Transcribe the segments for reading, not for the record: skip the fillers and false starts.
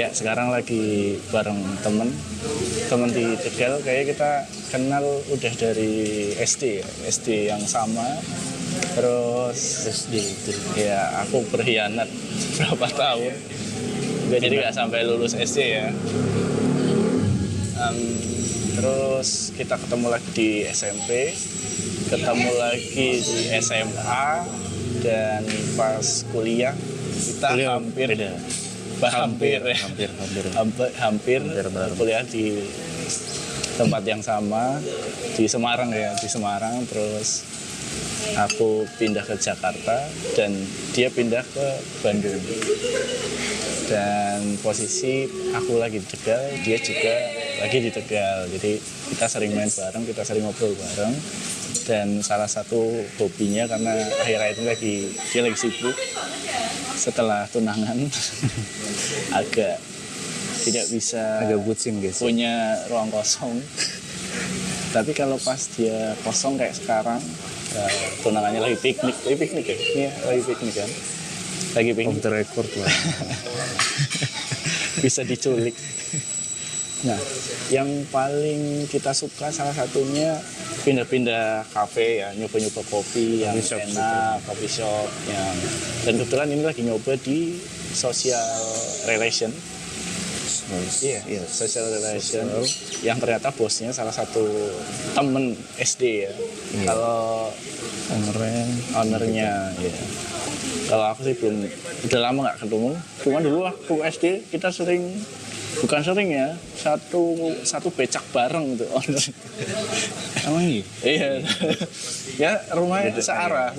Ya sekarang lagi bareng temen di Tegal. Kayak kita kenal udah dari SD ya, SD yang sama. Terus SD itu. ya aku berkhianat berapa tahun. Jadi nggak sampai lulus SD ya. Terus kita ketemu lagi di SMP, ketemu lagi di SMA, dan pas kuliah kita hampir kuliah di tempat yang sama di Semarang ya, di Semarang. Terus aku pindah ke Jakarta dan dia pindah ke Bandung. Dan posisi aku lagi di Tegal, dia juga lagi di Tegal. Jadi kita sering main bareng, kita sering ngobrol bareng. Dan salah satu hobinya, karena akhir-akhir ini dia lagi sibuk setelah tunangan, agak tidak bisa bucin guys. Punya ruang kosong. Tapi kalau pas dia kosong kayak sekarang, tunangannya lagi piknik ya? Iya, lagi piknik kan? Lagi piknik. Off the record lah. Bisa diculik. Nah, yang paling kita suka salah satunya pindah-pindah kafe ya, nyoba-nyoba kopi yang enak, coffee shop yang, dan kebetulan ini lagi nyoba di social relation. Iya, social relation yang ternyata bosnya salah satu temen SD ya. Kalau ownernya ya. Kalau aku sih belum, udah lama nggak ketemu. Cuma dulu waktu SD kita bukan sering ya, satu becak bareng gitu. Emang iya? Iya. Ya rumahnya searah.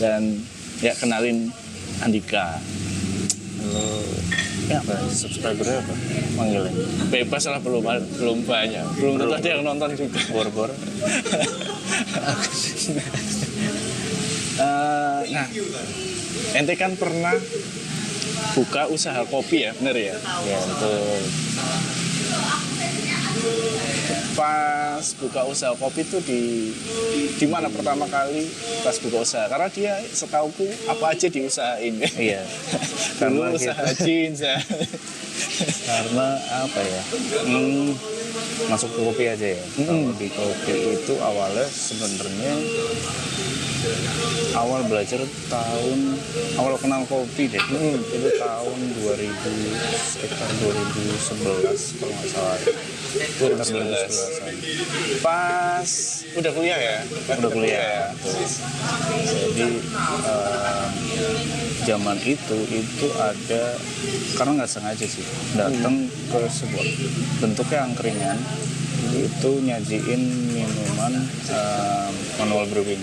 Dan ya kenalin Andika. Halo. Ya, subscribernya apa? Manggilnya bebas lah, belum banyak, belum tentu ada yang nonton juga. Bor-bor. Nah, ente kan pernah buka usaha kopi ya, bener ya? Ya, betul. Pas buka usaha kopi itu di mana pertama kali pas buka usaha? Karena dia setauku apa aja diusahain. Iya. Dulu usaha jeans ya. Karena apa ya? Masuk ke kopi aja ya. Kalau di kopi itu awalnya sebenarnya awal belajar awal kenal kopi deh. Itu tahun 2000, sekitar 2011 kalau nggak salah. 2011. Pas udah kuliah ya? Udah kuliah. Jadi zaman itu ada, karena nggak sengaja sih, datang ke sebuah bentuknya angkringan, itu nyajiin minuman manual brewing.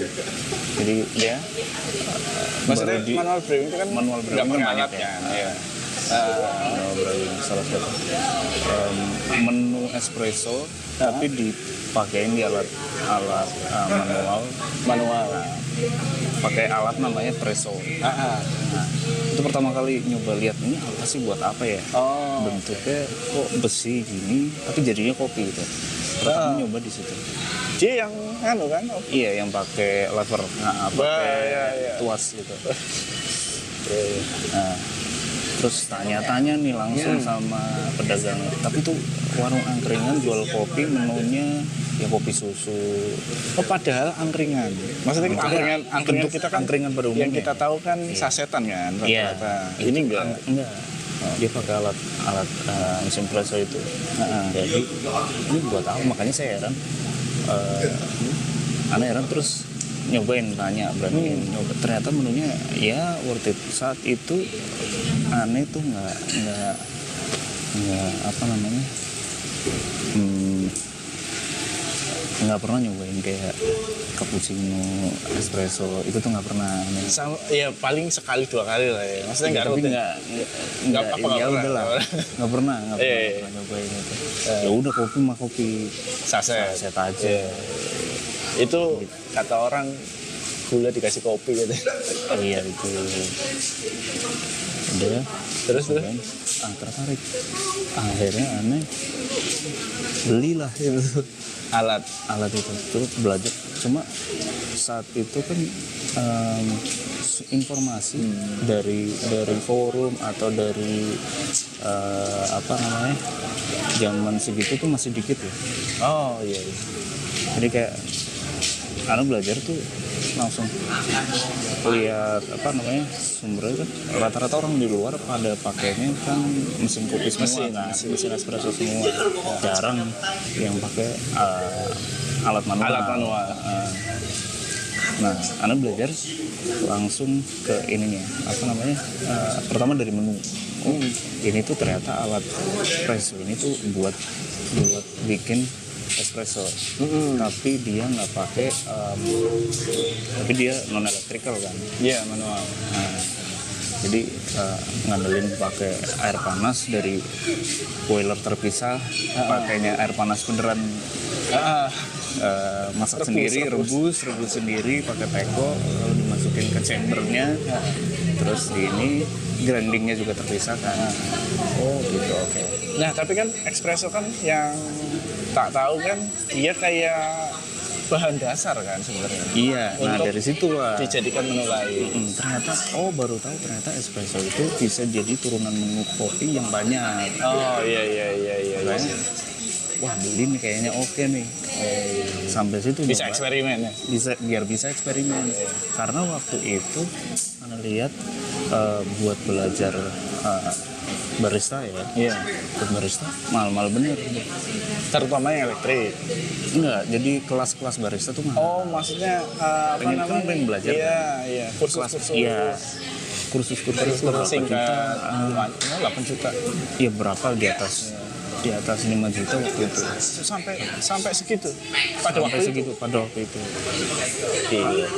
Jadi Ya. Maksudnya manual brewing itu kan manual brewing nggak kan banyak banyak ya. Iya. Manual brewing salah satu menu espresso, tapi dipakein di alat manual. Pakai alat namanya presso. Nah, itu pertama kali nyoba lihat, ini apa sih, buat apa ya? Bentuknya kok besi gini, tapi jadinya kopi gitu. Pertama nyoba di situ. Dia yang kan? Iya, yang pakai lever, pakai tuas gitu. Nah, terus tanya-tanya nih langsung sama pedagang. Tapi tuh warung angkringan jual kopi, menunya ya kopi susu. Padahal angkringan. Maksudnya angkringan kita kan angkringan pada umumnya. Yang kita tahu kan sasetan kan rata-rata. Iya. Ini enggak. Dia pakai alat mesin presso itu. Jadi ini buat apa? Makanya saya heran. Heran terus nyobain, beraniin nyoba. Ternyata menunya ya worth it. Saat itu aneh tuh nggak apa namanya, nggak pernah nyobain kayak cappuccino, espresso, itu tuh nggak pernah. Ya paling sekali 2 kali lah ya. Maksudnya nggak rutin. Nggak pernah nyobain itu. Ya udah kopi mah kopi saset aja. Itu kata orang gula dikasih kopi gitu. Iya itu. Udah terus tertarik. Akhirnya aneh belilah itu alat itu, terus belajar. Cuma saat itu kan informasi dari forum atau dari apa namanya, zaman segitu tuh masih dikit ya. Oh iya. Jadi kayak belajar tuh langsung lihat apa namanya sumbernya kan, rata-rata orang di luar pada pakainya kan mesin kopi semua, mesin espresso semua, jarang yang pakai alat manual. Nah, Ana belajar langsung ke ininya, apa namanya, pertama dari menu. Ini tuh ternyata alat espresso ini tuh buat bikin espresso, tapi dia nggak pakai, tapi dia non electrical kan? Iya, manual. Nah, jadi ngandelin pakai air panas dari boiler terpisah, pakainya air panas beneran, masak sendiri, rebus sendiri pakai teko, lalu dimasukin ke chambernya, terus ini grindingnya juga terpisah kan. Oh gitu, oke. Nah tapi kan espresso kan yang tak tahu kan dia kayak bahan dasar kan sebenarnya. Iya, nah dari situ lah dijadikan menu lain. Ternyata baru tahu ternyata espresso itu bisa jadi turunan menu kopi yang banyak. Oh iya. Makanya, wah beli nih kayaknya oke nih. Sampai situ Bisa eksperimen ya? Biar bisa eksperimen. Karena waktu itu Ana lihat buat belajar barista ya. Iya. Buat barista mahal-mahal bener. Terutama yang elektrik. Enggak, jadi kelas-kelas barista tuh mahal. Oh maksudnya apa namanya? Pengen belajar. Iya. Kursus. Iya. Kursus berapa singkat. 8 juta. Iya berapa di atas 5 juta waktu itu. Sampai segitu. Pada waktu itu. Iya.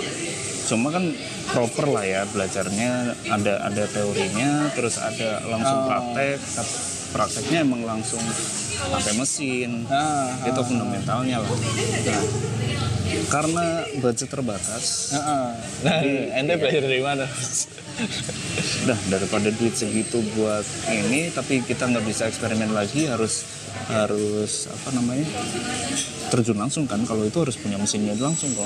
Cuma kan proper lah ya belajarnya, ada teorinya, terus ada langsung prakteknya emang langsung pakai mesin, itu fundamentalnya lah. Nah, karena budget terbatas, ente belajar dari mana? Dah daripada duit segitu buat ini, tapi kita nggak bisa eksperimen lagi, harus apa namanya, terjun langsung kan. Kalau itu harus punya mesinnya langsung kok.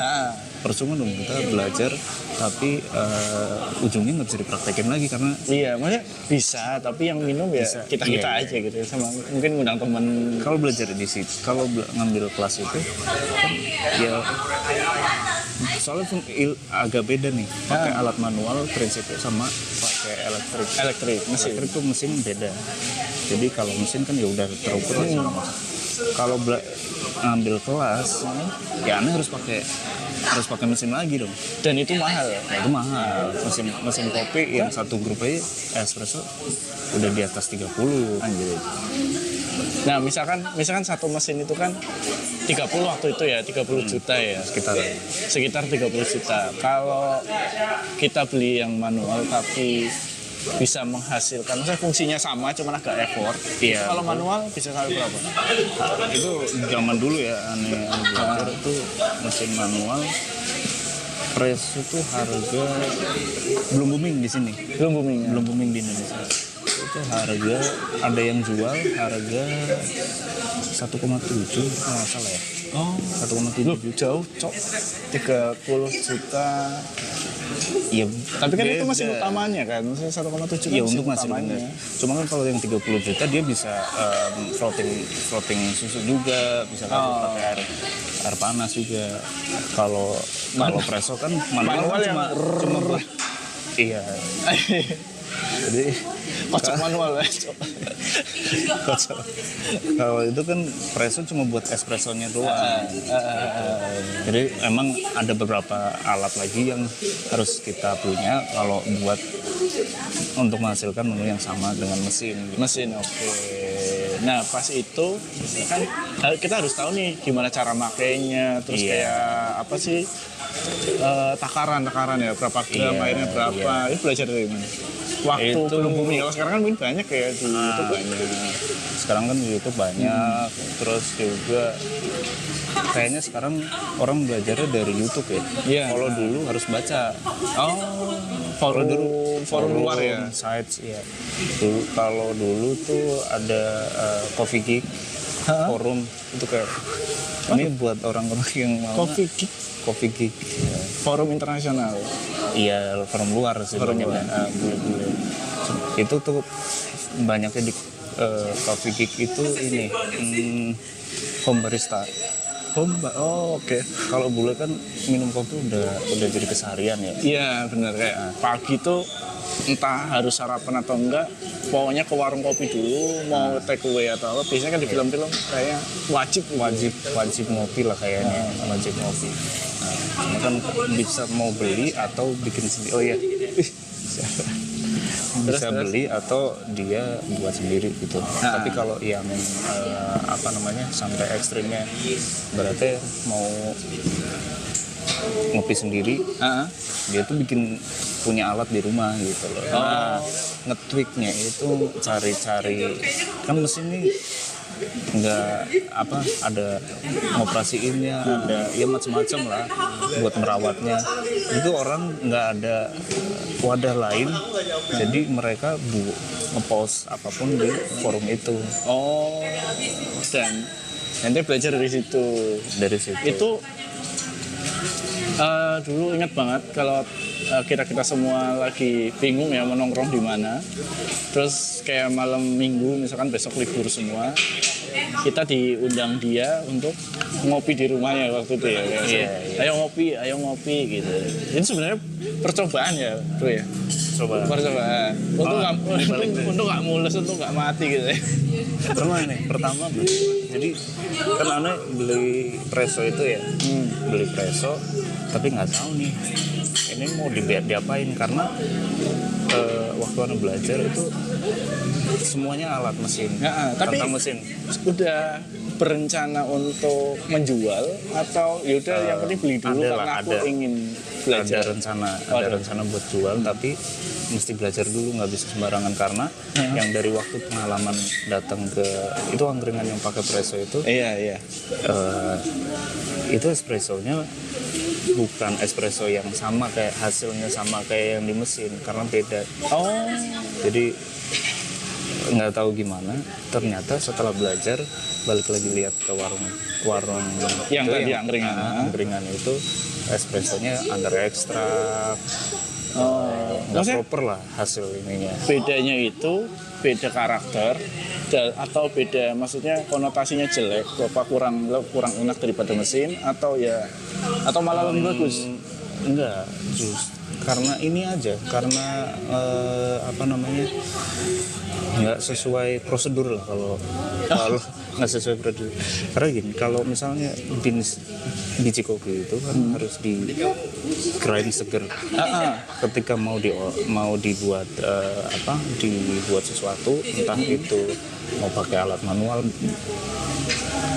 Percuma dong kita belajar tapi ujungnya nggak bisa dipraktekin lagi karena iya, maksudnya bisa tapi yang minum ya kita aja gitu, sama mungkin ngundang teman. Kalau belajar di situ, kalau ngambil kelas itu kan ya soalnya agak beda nih, pakai alat manual prinsipnya sama pakai elektrik tuh mesin beda. Jadi kalau mesin kan ya udah terukur aja. Kalau ngambil kelas ya Anda harus pakai mesin lagi dong, dan itu mahal ya? Nah, itu mahal. Mesin kopi yang satu grup aja espresso udah di atas 30. Anjir. Nah misalkan satu mesin itu kan 30 waktu itu ya, 30 juta ya, sekitar 30 juta. Kalau kita beli yang manual tapi bisa menghasilkan, maksudnya fungsinya sama cuma agak effort. Iya. Kalau manual bisa sampai berapa? Itu zaman dulu ya, aneh belajar itu mesin manual press itu harga belum booming di sini. Belum booming di Indonesia. Itu harga, ada yang jual harga 1,7 kalau nggak salah ya. 1,7 juta. Jauh, cok. 30 juta. Iya, tapi kan itu mesin utamanya kan, mesin 1,7 iya, untuk mesin utamanya. Cuma kan kalau yang 30 juta dia bisa floating susu juga, bisa pakai air panas juga. Kalau presso kan manual cuma iya. Jadi kocok manual ya. Kalau itu kan presso cuma buat espressonya doang. Jadi emang ada beberapa alat lagi yang harus kita punya kalau buat untuk menghasilkan menu yang sama dengan mesin. Oke. Nah pas itu kan kita harus tahu nih gimana cara makainya, terus kayak apa sih takaran ya, berapa gram, airnya berapa. Itu belajar dari mana? Waktu itu belum booming. Kalau sekarang kan mungkin banyak kayak di YouTube banyak. Sekarang kan di YouTube banyak. Terus juga kayaknya sekarang orang belajarnya dari YouTube ya. Iya. Kalau dulu harus baca. Forum luar ya. Sites ya. Kalau dulu tuh ada Coffee Geek. forum itu kayak ini buat orang-orang yang mau Coffee Geek. Forum internasional. Iya, forum luar sih banyaknya. Bule-bule. Itu tuh banyaknya di Coffee Geek itu ini home barista. Oke. Kalau bule kan minum kopi udah jadi keseharian ya. Iya benar, kayak pagi tuh entah harus sarapan atau enggak, pokoknya ke warung kopi dulu, mau take away atau apa. Biasanya kan di film-film kayak wajib ngopi lah kayaknya, wajib ngopi. Nah, cuma kan bisa mau beli atau bikin sendiri. Oh iya, bisa beli atau dia buat sendiri gitu. Tapi kalau yang sampai ekstrimnya, berarti mau ngopi sendiri, dia tuh bikin punya alat di rumah gitu loh. Nah, ngetweaknya itu cari-cari, kan mesin ini nggak ada ngoperasiinnya, ada ya macam-macam lah buat merawatnya. Itu orang nggak ada wadah lain, jadi mereka ngepost apapun di forum itu. Dan nanti belajar dari situ. Itu dulu ingat banget kalau kita semua lagi bingung ya mau nongkrong di mana. Terus kayak malam minggu misalkan besok libur semua, kita diundang dia untuk ngopi di rumahnya waktu itu ya. Ayo ngopi gitu. Ini sebenarnya percobaan ya, bro ya. Percobaan. Untuk nggak mulus, untuk nggak mati gitu ya. Pertama jadi kan aneh beli preso itu ya, beli preso tapi nggak tahu nih ini mau diapain, karena waktu aneh belajar itu semuanya alat mesin. Tapi mesin udah berencana untuk menjual atau yaudah yang penting beli dulu karena aku ingin belajar. Ada rencana buat jual, tapi mesti belajar dulu, nggak bisa sembarangan karena yang dari waktu pengalaman datang ke itu angkringan yang pakai preso itu. Itu espressonya bukan espresso yang sama kayak hasilnya sama kayak yang di mesin karena beda. Jadi nggak tahu gimana, ternyata setelah belajar balik lagi lihat ke warung yang tadi angkringan itu espressonya under ekstrak, nggak proper lah hasil ininya. Bedanya itu beda karakter atau beda, maksudnya konotasinya jelek, apa kurang enak daripada mesin atau malah lebih bagus? Enggak, karena ini aja, karena nggak sesuai prosedur lah kalau nggak sesuai prosedur. Karena gini, kalau misalnya biji kopi itu kan harus di grind seger. Ketika mau dibuat dibuat sesuatu, entah itu mau pakai alat manual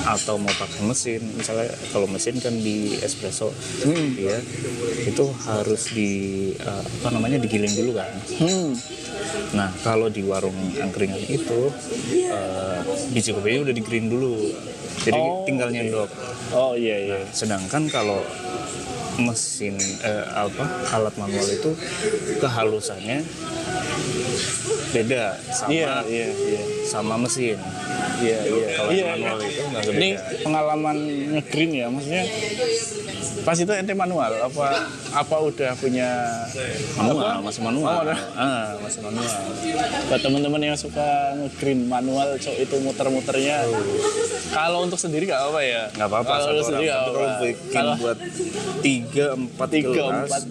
atau mau pakai mesin, misalnya kalau mesin kan di espresso ya itu harus digiling dulu kan. Nah kalau di warung angkringan itu biji kopinya udah di-grind dulu, jadi tinggal nyendok. Nah, sedangkan kalau mesin alat manual itu kehalusannya beda sama mesin. Kalau manual itu nggak beda. Ini pengalaman nge-green ya, maksudnya pas itu ente manual apa udah punya masih manual. Masih manual. Buat teman-teman yang suka nge-green manual, itu muter-muternya. Kalau untuk sendiri nggak apa ya? Nggak apa-apa. Kalau sendiri nggak apa-apa. Kalau bikin buat 3-4 gelas,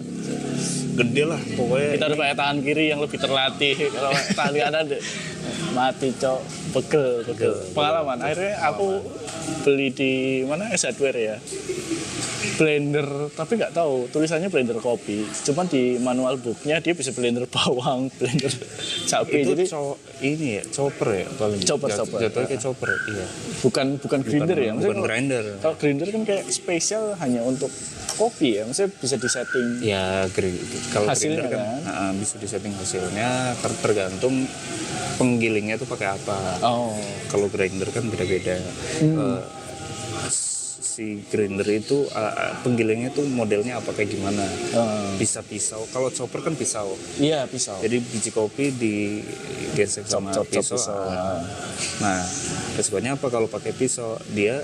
gede lah pokoknya. Kita harus pakai tangan kiri yang lebih terlatih. Kalau tangan kanan mati pegel. Pengalaman. Akhirnya aku beli di mana, S Hardware ya, blender, tapi nggak tahu tulisannya blender kopi, cuman di manual booknya dia bisa blender bawang, blender cabai. Itu jadi ini ya chopper ya paling. Chopper. Jatuhnya kayak chopper. Iya. Bukan grinder ya. Bukan grinder. Kalau grinder kan kayak spesial hanya untuk kopi ya, maksudnya bisa disetting. Ya, kalau hasilnya grinder kan bisa disetting hasilnya, tergantung penggilingnya tuh pakai apa. Kalau grinder kan beda-beda. si grinder itu penggilingnya tuh modelnya apa kayak gimana. Bisa pisau. Kalau chopper kan pisau. Iya, pisau. Jadi biji kopi digesek sama pisau. Nah, resikonya apa kalau pakai pisau? Dia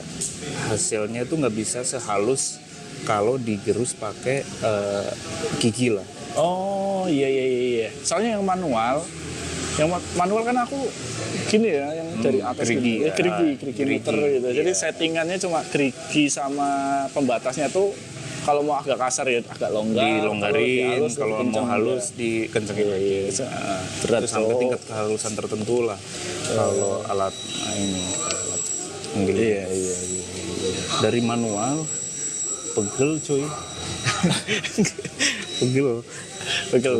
hasilnya tuh nggak bisa sehalus kalau digerus pakai gigi lah. Oh iya. Soalnya yang manual kan aku gini ya, yang dari atas gerigi, gitu. Gerigi muter gitu. Jadi settingannya cuma gerigi sama pembatasnya tuh kalau mau agak kasar ya agak longgar, dilonggarin, kalau mau halus dikencengin lagi. Berat itu sampai tingkat kehalusan tertentu lah. Kalau alat ini alat penggiling. Iya. Dari manual pegel cuy. pegel.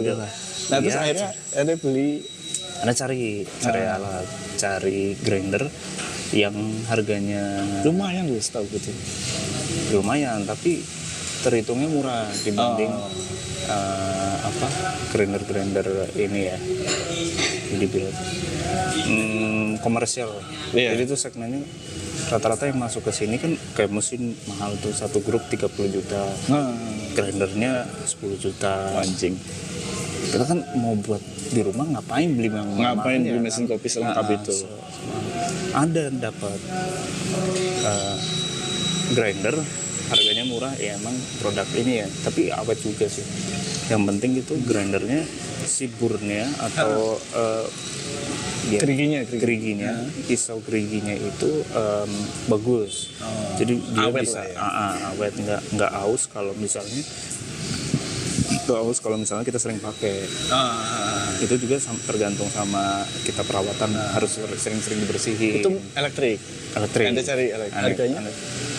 Nah, terus akhirnya ada beli Anda cari alat, cari grinder yang harganya lumayan loh setahu gitu. lumayan, tapi terhitungnya murah dibanding grinder ini ya, dibilang komersial. Jadi itu segmennya rata-rata yang masuk ke sini kan kayak mesin mahal tuh, satu grup 30 juta, grindernya 10 juta. Anjing. Kita kan mau buat di rumah ngapain beli beli mesin kopi selengkap itu. Ada dapat grinder harganya murah ya, emang produk ini ya, tapi awet juga sih. Yang penting itu grindernya si burnya atau Geriginya. pisau geriginya itu bagus. Jadi dia awet bisa ya. Awet, nggak aus kalau misalnya kita sering pakai. Itu juga tergantung sama kita perawatan, harus sering-sering dibersihin. Itu elektrik. Anda cari harganya?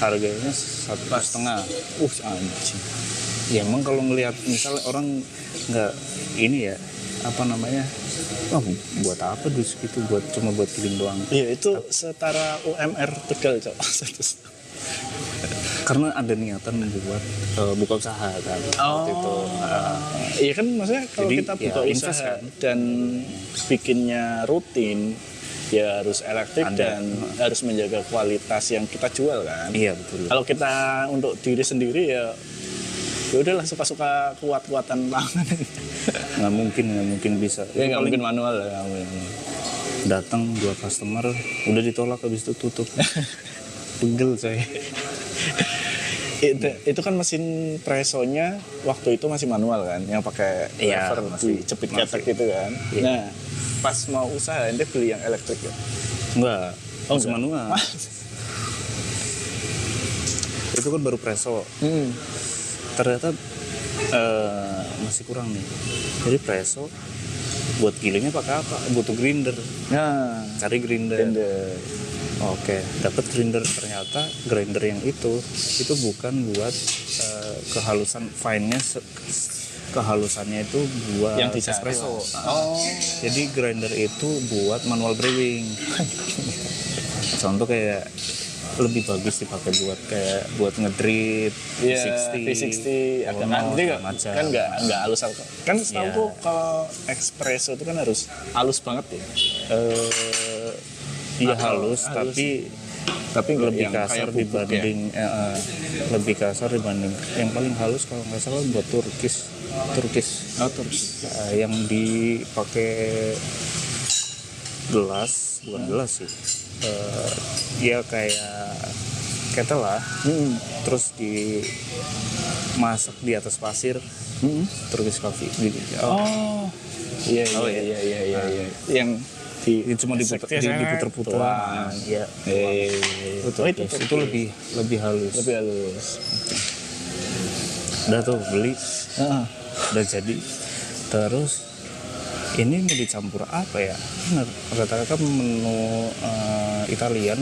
Harganya 1,5. Anjing. Ya emang kalau ngelihat misalnya orang nggak ini ya, buat apa dus gitu, cuma buat giling doang. Iya, itu setara UMR Tegal, Cok. Karena ada niatan membuat buka usaha kan. Waktu itu. Iya kan, maksudnya kalau Jadi, kita buka ya, invest usaha kan. dan bikinnya rutin, ya harus elektrik dan harus menjaga kualitas yang kita jual kan. Iya betul. Kalau kita untuk diri sendiri ya udahlah, suka-suka kuat-kuatan tangan. nggak mungkin bisa. Ya nggak mungkin manual lah. Datang 2 customer udah ditolak, habis itu tutup. Pegel saya. Itu kan mesin presonya waktu itu masih manual kan, yang pakai lever masih cepit ketek gitu kan. Iya. Nah, pas mau usaha ente beli yang elektrik ya? Enggak, masih enggak. manual. Itu kan baru preso. Ternyata masih kurang nih. Jadi preso buat gilingnya pakai apa? Butuh grinder. Nah, Cari grinder. Oke, dapat grinder. Ternyata grinder yang itu bukan buat kehalusan fine-nya, kehalusannya itu buat yang di espresso. Jadi grinder itu buat manual brewing. Contoh kayak lebih bagus dipakai buat ngedrip, V60 kan nggak halus kan. Setahu kalau espresso itu kan harus halus banget ya. Iya halus, tapi lebih kasar dibanding lebih kasar dibanding yang paling halus kalau nggak salah buat Turkish. Yang dipakai gelas, bukan gelas sih. Ya kayak kettle lah. Terus dimasak di atas pasir. Turkish coffee gitu. Iya. Yang cuma diputer-puter. Iya. Itu lebih halus. Udah tuh beli. Udah jadi. Terus ini mau dicampur apa ya? Rata-rata menu Italian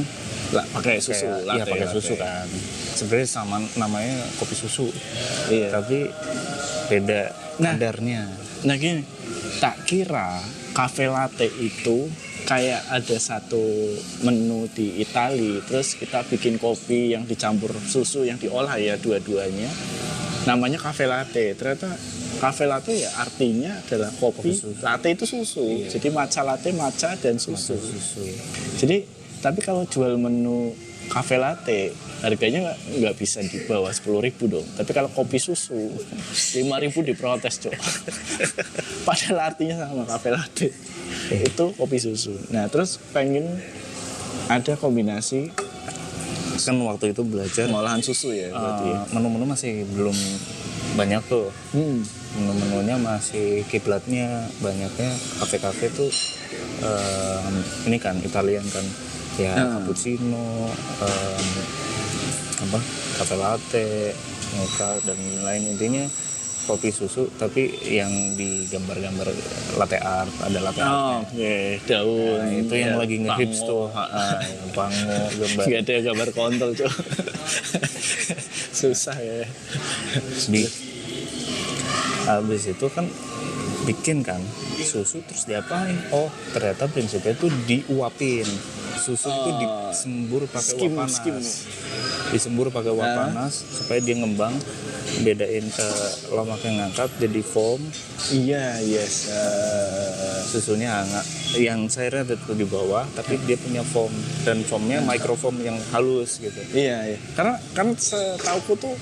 pakai susu. Iya pakai susu kan. Sebenarnya sama namanya kopi susu. Iya. Tapi beda kadarnya. Nah gini, tak kira cafe latte itu kayak ada satu menu di Itali, terus kita bikin kopi yang dicampur susu yang diolah ya dua-duanya, namanya cafe latte. Ternyata cafe latte ya artinya adalah kopi latte itu susu. Jadi matcha latte, matcha dan susu. Jadi tapi kalau jual menu cafe latte harganya nggak bisa di bawah 10.000 dong. Tapi kalau kopi susu 5.000 diprotes cok. Padahal artinya sama cafe latte. Itu kopi susu. Nah terus pengen ada kombinasi Kan waktu itu belajar olahan susu ya berarti. menu-menu masih belum banyak tuh. Menu-menunya masih kiblatnya banyaknya kafe-kafe tuh ini kan Italian kan ya, cappuccino, apa cafe latte, mocha dan lain, intinya kopi susu tapi yang digambar-gambar latte art, ada latte art. Daun. Nah, itu yang lagi ngehits tuh, bango gambar. Gak ada gambar kontol cok. Susah ya. Habis itu kan bikin kan susu terus diapain? Oh ternyata prinsipnya tuh diuapin. Susu itu disembur pakai uap panas. Disembur pakai uap panas supaya dia ngembang, bedain ke lemak yang ngangkat jadi foam. Iya, yes. Susunya hangat. Yang cairnya ada tuh di bawah, tapi dia punya foam dan foamnya microfoam yang halus gitu. Iya, iya. Karena kan setauku tuh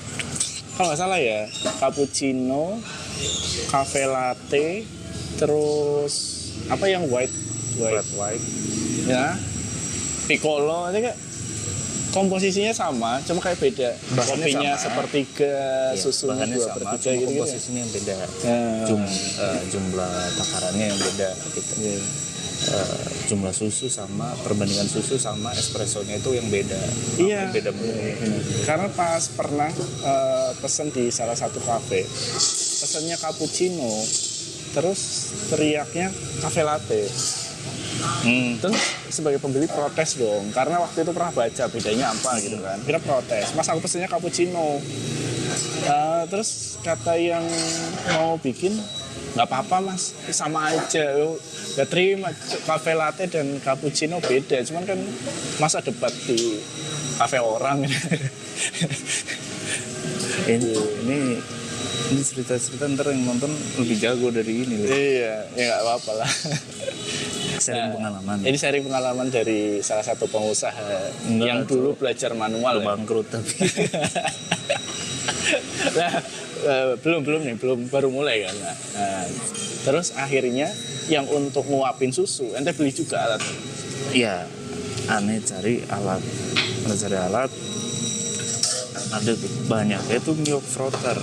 kalau nggak salah ya, cappuccino, cafe latte, terus apa yang white, ya, piccolo, itu kayak komposisinya sama, cuma kayak beda. Bahannya Kopinya sama. sepertiga, susunya bahannya 2/3 sama, gitu. cuma komposisinya yang beda. Jumlah takarannya yang beda gitu. Jumlah susu sama perbandingan susu sama espressonya itu yang beda. Iya. Beda menu. Karena pas pernah pesen di salah satu kafe, pesennya cappuccino, terus teriaknya cafe latte. Terus sebagai pembeli protes dong, karena waktu itu pernah baca bedanya apa gitu kan. Kita protes, mas aku pesennya cappuccino. Terus kata yang mau bikin, nggak apa-apa mas, sama aja. Gak terima, cafe latte dan cappuccino beda. Cuman kan masa debat di cafe orang. Ini cerita-cerita ntar yang nonton lebih jago dari ini loh. Iya, ya nggak apa-apa lah. Sharing pengalaman. Ini sharing pengalaman dari salah satu pengusaha yang dulu belajar manual. Ya. Bangkrut tapi. Nah, belum baru mulai kan. Nah, terus akhirnya yang untuk nguapin susu, ente beli juga alat. Iya, aneh cari alat. Ada banyak itu milk frother.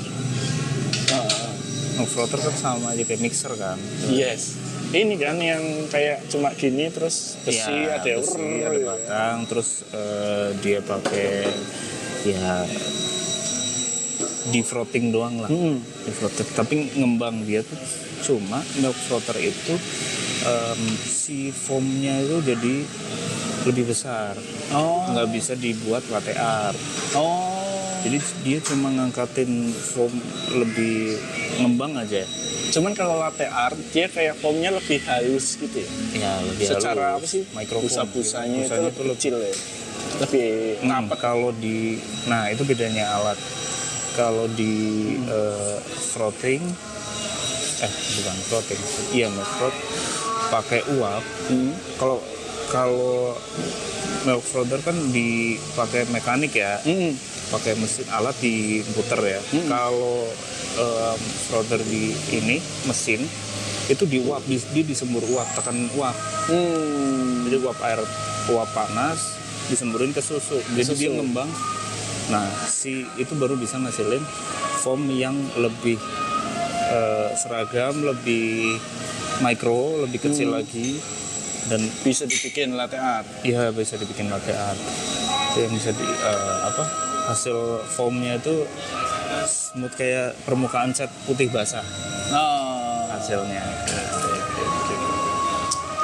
Milk frother kan sama aja kayak mixer kan. Yes. Ini kan yang kayak cuma gini terus besi Ya, ada ada batang, terus dia pakai ya di frotting doang lah. Di frotting, tapi ngembang dia tuh cuma milk frother itu si foamnya itu jadi lebih besar. Nggak bisa dibuat latte art. Jadi dia cuma ngangkatin foam lebih ngembang aja. Cuman kalau latte art dia kayak foamnya lebih halus gitu ya. Ya lebih Secara halus. apa sih? Busa-busanya itu lebih tuh kecil ya. Lebih ngapa kalau di, nah itu bedanya alat. Kalau di frotting, bukan frotting, iya frot pakai uap. Kalau milk frother kan dipakai mekanik ya, pakai mesin alat diputer ya. Kalau frother di ini mesin itu diuap, dia disembur uap, tekan uap. Jadi uap panas disemburin ke susu, jadi dia ngembang. Nah itu baru bisa ngasilin foam yang lebih seragam, lebih mikro, lebih kecil lagi, dan bisa dibikin latte art. Iya bisa dibikin latte art. Itu yang bisa hasil foamnya itu smooth kayak permukaan cat putih basah. Hasilnya.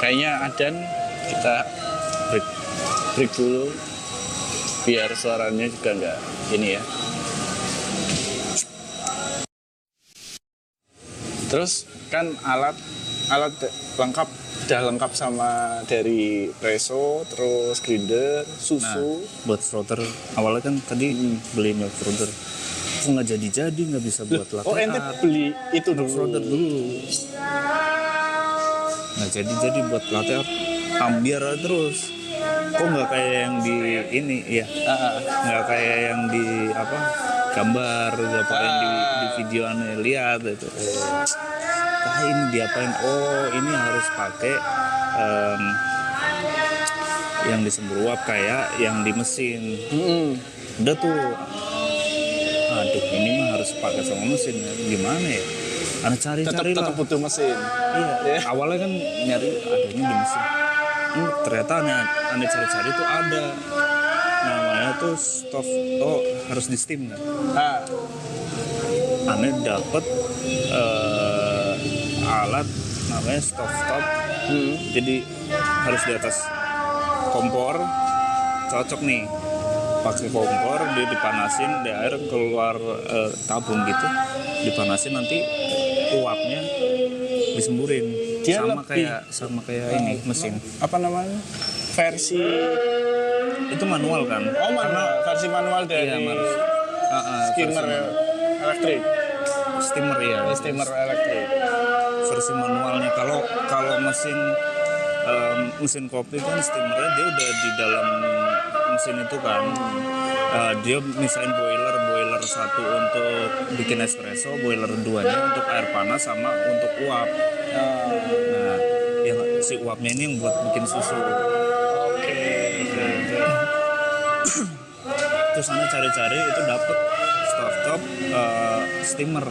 Kayaknya Adan kita break dulu biar suaranya juga nggak ini ya. Terus kan alat lengkap, udah lengkap sama dari presso, terus grinder, susu. Buat frother awalnya kan tadi beli milk frother. Kok nggak jadi nggak bisa buat latte art. Ente beli itu milk frother dulu. Nggak jadi buat latte art. Ambiar terus. kok nggak kayak yang di ini ya, nggak kayak yang di apa gambar, nggak kayak yang di video aneh lihat itu. Ini diapain? Oh ini harus pakai yang disembur uap kayak yang di mesin. Udah tuh, aduh ini mah harus pakai sama mesin, gimana ya? Anda cari-cari lah. Tetap butuh mesin. Iya. Awalnya kan nyari adanya di mesin. Ternyata anda cari-cari tuh ada. Namanya tuh stove. Oh harus di steam kan? Anda dapet alat namanya stovetop. Jadi harus di atas kompor. Cocok nih. Pakai kompor, dia dipanasin, di air keluar tabung gitu, dipanasin nanti uapnya disemburin. Dia sama kayak ini mesin. Apa namanya? Versi Itu manual kan? Oh manual. Versi manual dari skimmer elektrik. Steamer ya. Steamer elektrik. Versi manualnya. Kalau mesin kopi kan steamernya dia udah di dalam mesin itu kan. Dia misahin boiler satu untuk bikin espresso, boiler 2-nya untuk air panas sama untuk uap. Nah, yang si uapnya ini yang buat bikin susu. Terus sana cari-cari itu dapet stovetop steamer.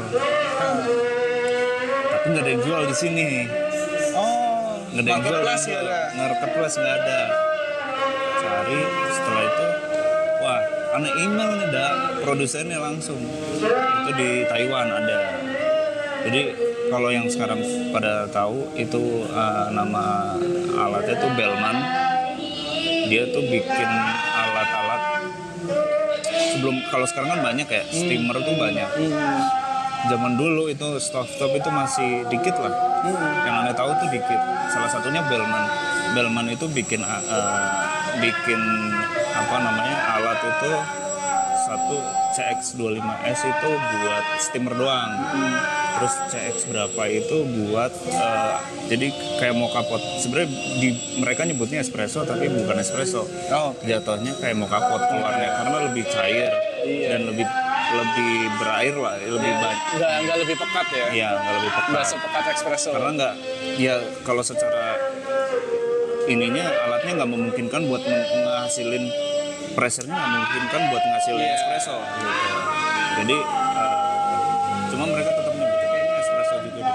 Tapi nggak ada yang jual di sini. Nggak ada yang jual. Marketplace nggak ada. Cari setelah itu, wah, aneh email nih produsennya langsung. Itu di Taiwan ada. Jadi kalau yang sekarang pada tahu itu nama alatnya tuh Bellman. Dia tuh bikin alat-alat sebelum, kalau sekarang kan banyak ya, steamer tuh banyak. Zaman dulu itu stovetop itu masih dikit lah. Yang Anda tahu tuh dikit. Salah satunya Bellman. Bellman itu bikin apa namanya alat itu satu CX25S itu buat steamer doang. Terus CX berapa itu buat jadi kayak mocha pot. Sebenarnya mereka nyebutnya espresso tapi bukan espresso. Jatuhnya kayak mocha pot keluarnya karena lebih cair dan lebih berair lah, lebih banyak. Nggak lebih pekat ya? Iya, nggak lebih pekat. Nggak sepekat espresso. Karena nggak, ya kalau secara ininya alatnya nggak memungkinkan buat menghasilin pressure-nya, nggak memungkinkan buat ngasilin espresso gitu. Jadi cuma mereka tetap nyebutnya kayaknya espresso juga deh.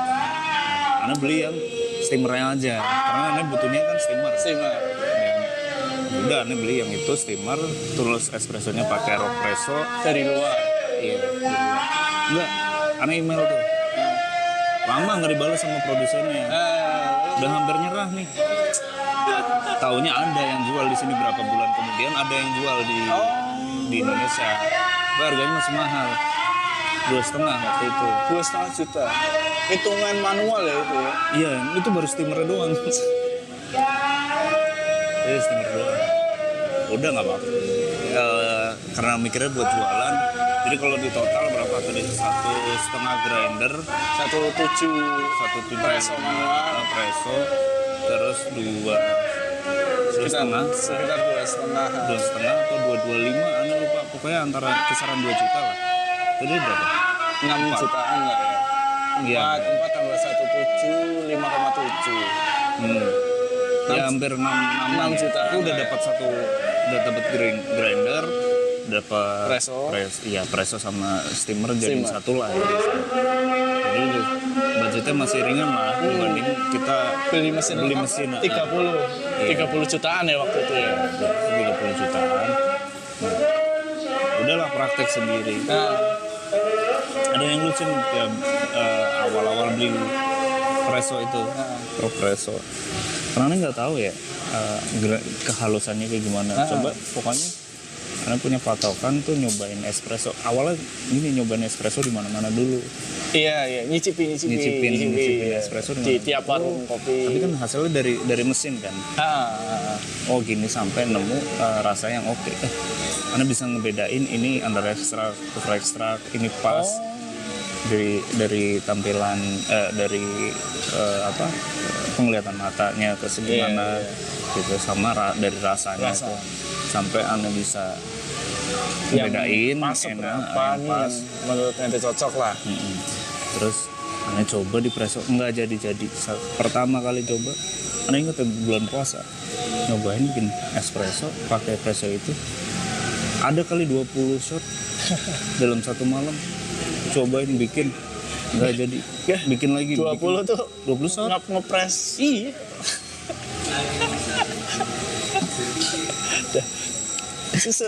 Karena beli yang steamernya aja, karena Anda butuhnya kan steamer. Udah Anda beli yang itu steamer, terus espressonya pakai ropresso dari luar. Iya, enggak, Anda email tuh. Lama nggak dibalas sama produsennya. Udah hampir nyerah nih. Taunya ada yang jual di sini berapa bulan kemudian ada yang jual di Indonesia. Tapi harganya masih mahal. 2,5 waktu itu. 2,5 juta. Hitungan manual ya itu ya? Iya, itu baru steamer doang. Jadi steamer doang. Udah nggak apa-apa. Karena mikirnya buat jualan. Jadi kalau di total berapa tadi? 1,5 grinder, 1,7 presso manual, presso, terus 2,5, sekitar 2,5 atau 2,25, Anda lupa. Pokoknya antara kisaran 2 juta lah. Tadi berapa? 6 jutaan lah ya. 4 tambah 1,7, 5,7. Ya hampir 6 juta. Itu udah dapat grinder, dapat presso sama steamer jadi satu lah. Jadi budgetnya masih ringan lah dibanding kita beli mesin 30 jutaan ya waktu itu ya. 30 jutaan. Udahlah praktek sendiri. Ada yang lucu ya, awal-awal beli presso itu, presso. Karena nggak tahu ya kehalusannya kayak gimana. Coba pokoknya Anda punya patokan tuh nyobain espresso. Awalnya ini nyobain espresso di mana-mana dulu. Iya, nyicipin espresso di tiap warung kopi. Tapi kan hasilnya dari mesin kan. Oh gini sampai nemu rasa yang oke. Anda bisa ngebedain ini under extract, over extract, ini pas. dari tampilan dari apa penglihatan matanya ke segimana gitu, sama dari rasanya Rasa. itu sampai Anda bisa Yang bedain pas enak, seberapa yang nih pas. yang menurut ente cocok lah. Terus Anda coba di presso nggak jadi. Pertama kali coba, Anda ingat ya, bulan puasa nyobain bikin espresso pakai presso itu, ada kali 20 shot dalam satu malam. Cobain bikin nggak jadi, bikin lagi 20 tuh 20 shot. ngepres. Iya.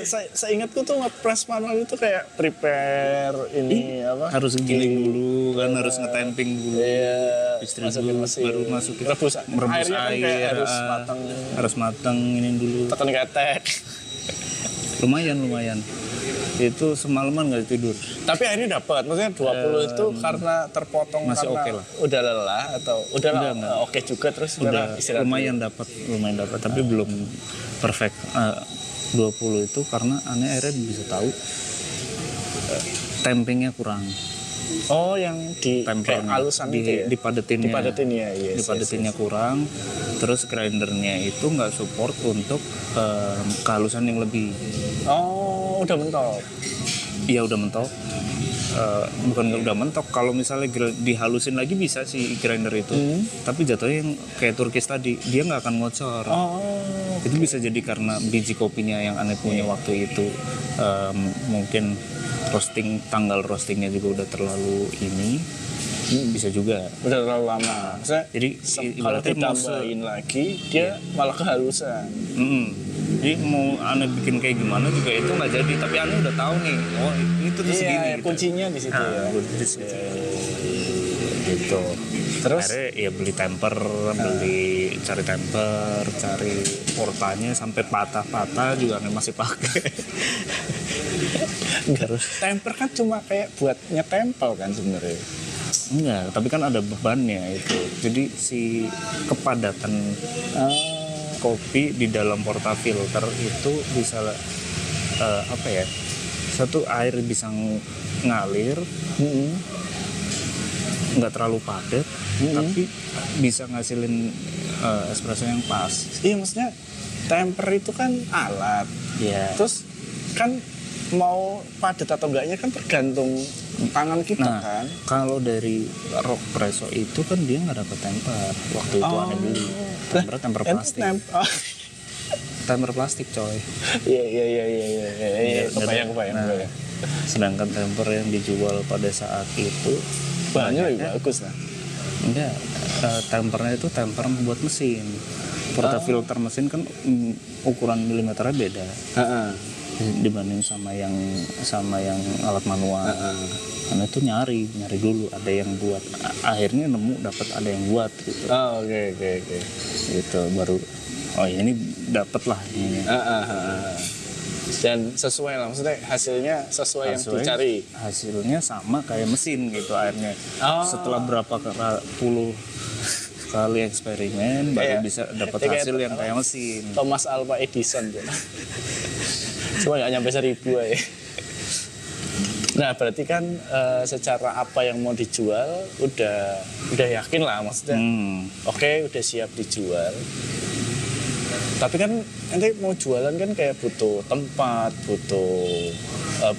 Saya ingatku tuh ngepres manual itu kayak prepare ini apa? Harus giling dulu kan, harus ngetemping dulu. Iya, Distribusi masukin mesin. baru masukin merebus airnya kan kayak air, harus matang. harus matang ini dulu. Tekan ketek. Lumayan. Itu semalaman nggak tidur. Tapi akhirnya dapat. Maksudnya 20 itu karena terpotong masih karena oke lah. udah lelah atau udah Enggak. oke juga terus Udah istirahat. lumayan dapat, tapi belum perfect. 20 itu karena aneh akhirnya bisa tahu tempingnya kurang. Oh, yang di Tempel kayak alusan itu ya? dipadetinnya. Dipadetin ya, yes, Dipadetinnya kurang. Terus grindernya itu nggak support untuk kehalusan yang lebih. Oh, udah mentok. Iya udah mentok. Bukan udah mentok, kalau misalnya dihalusin lagi bisa si grinder itu, tapi jatuhnya yang kayak Turkish tadi, dia nggak akan ngocor. Oh, Itu bisa jadi karena biji kopinya yang aneh punya waktu itu, mungkin tanggal roastingnya juga udah terlalu ini, bisa juga. udah terlalu lama. Maksudnya, Jadi kalau ibaratnya mau ditambahin lagi, dia malah kehalusan. jadi mau aneh bikin kayak gimana juga itu nggak jadi, tapi aneh udah tahu nih, oh itu tuh segini. Iya, Gitu. kuncinya di situ ya. Kunci di situ. Gitu. Terus Akhirnya ya beli temper, cari temper, cari portanya sampai patah-patah juga aneh masih pakai. terus temper kan cuma kayak buat nyetempel kan sebenarnya. Enggak, tapi kan ada bebannya itu. Jadi si kepadatan kopi di dalam portafilter itu bisa apa ya? Satu, air bisa ngalir, nggak terlalu padat, tapi bisa ngasilin espresso yang pas. Iya, maksudnya temper itu kan alat. Iya. Terus kan mau padat atau enggaknya kan tergantung tangan kita Nah, kan. kalau dari Rock Presso itu kan dia nggak dapat temper waktu itu aneh beli. Temper plastik. Temper plastik coy. Iya. Kebayang. Nah, sedangkan temper yang dijual pada saat itu Bahannya lebih bagus lah. enggak, tempernya itu temper buat mesin. Portafilter mesin kan ukuran milimeternya beda dibanding sama yang alat manual. Karena itu nyari dulu ada yang buat, akhirnya nemu dapat ada yang buat gitu. Oh, oke. Gitu baru oh ya ini dapat lah ini. Dan sesuai lah, maksudnya hasilnya sesuai yang dicari. Hasilnya sama kayak mesin gitu akhirnya. Setelah berapa puluh kali eksperimen baru bisa dapat hasil yang kayak mesin. Thomas Alva Edison tuh. Cuma nggak nyampe 1000 ya. Nah, berarti kan secara apa yang mau dijual udah yakin lah, maksudnya. Oke, udah siap dijual. Tapi kan nanti mau jualan kan kayak butuh tempat, butuh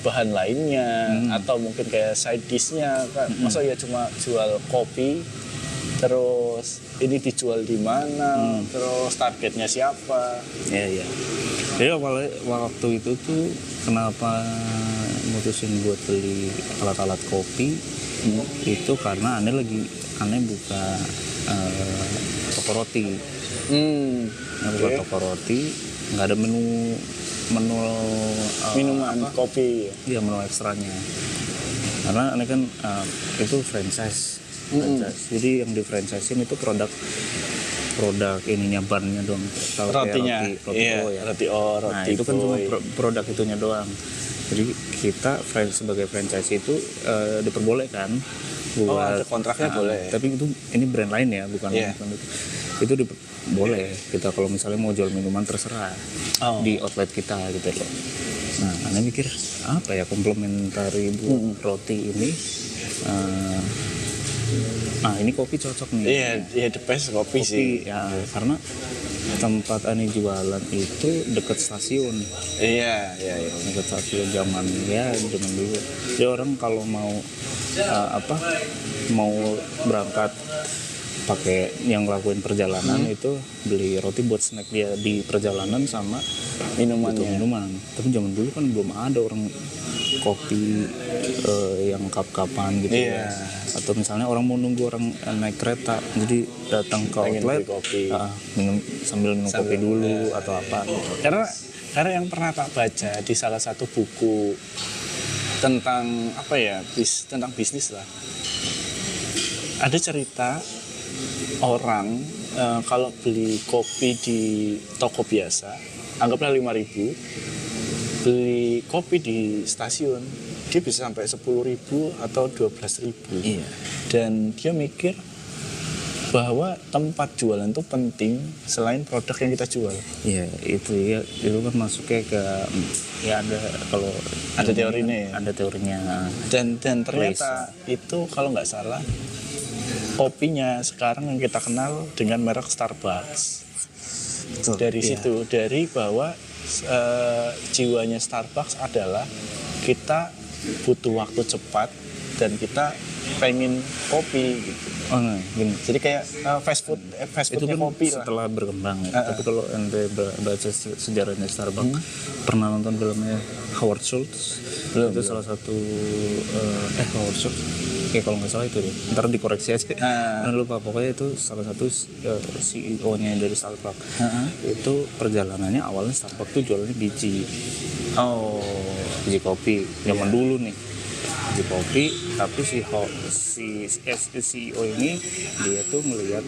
bahan lainnya, atau mungkin kayak side dish-nya kan. Masa ya cuma jual kopi, terus ini dijual di mana, terus targetnya siapa. Iya. Jadi waktu itu tuh kenapa mutusin buat beli alat-alat kopi itu karena aneh buka toko roti. Buka toko roti, nggak ada menu minuman kopi. Iya, menu ekstranya. Karena aneh kan itu franchise. Jadi yang di franchisein itu produk ininya bannya doang. Rotinya, roti O ya. Nah itu kan cuma produk itunya doang. Jadi kita sebagai franchise itu diperbolehkan buat ada kontraknya boleh. Tapi ini brand lain ya, bukan itu boleh kita kalau misalnya mau jual minuman terserah di outlet kita gitu loh. Nah, Anda mikir apa ya komplementari buat roti ini? Nah, ini kopi cocok nih. Iya, the best kopi sih. Ya, karena tempat Ani jualan itu dekat stasiun. Iya. Dekat stasiun zaman dulu. Jadi orang kalau mau mau berangkat pakai yang ngelakuin perjalanan itu beli roti buat snack dia di perjalanan sama minuman. Tapi zaman dulu kan belum ada orang kopi yang cup-cupan gitu ya. Atau misalnya orang mau nunggu orang naik kereta, jadi datang ke outlet sambil minum kopi dulu atau apa. Karena yang pernah tak baca di salah satu buku tentang tentang bisnis lah. Ada cerita orang kalau beli kopi di toko biasa, anggaplah 5.000, beli kopi di stasiun dia bisa sampai 10.000 atau 12.000. Iya. Dan dia mikir bahwa tempat jualan itu penting selain produk yang kita jual. Iya, itu kan masuknya ke ada kalau ada teorinya ya. Ada teorinya. Dan ternyata itu kalau nggak salah kopinya sekarang yang kita kenal dengan merek Starbucks. Betul, dari situ, dari bahwa jiwanya Starbucks adalah kita butuh waktu cepat dan kita pengen kopi gitu. Gini. Jadi kayak fast foodnya kan kopi lah. Setelah berkembang ya. Tapi kalau ente baca sejarahnya Starbucks, pernah nonton filmnya Howard Schultz? Itu salah satu Howard Schultz. Kalau nggak salah itu deh. Ntar dikoreksi aja. Lupa, pokoknya itu salah satu CEO-nya dari Starbucks. Itu perjalanannya awalnya Starbucks tuh jualannya biji kopi zaman dulu nih. Biji kopi, tapi si CEO ini dia tuh ngelihat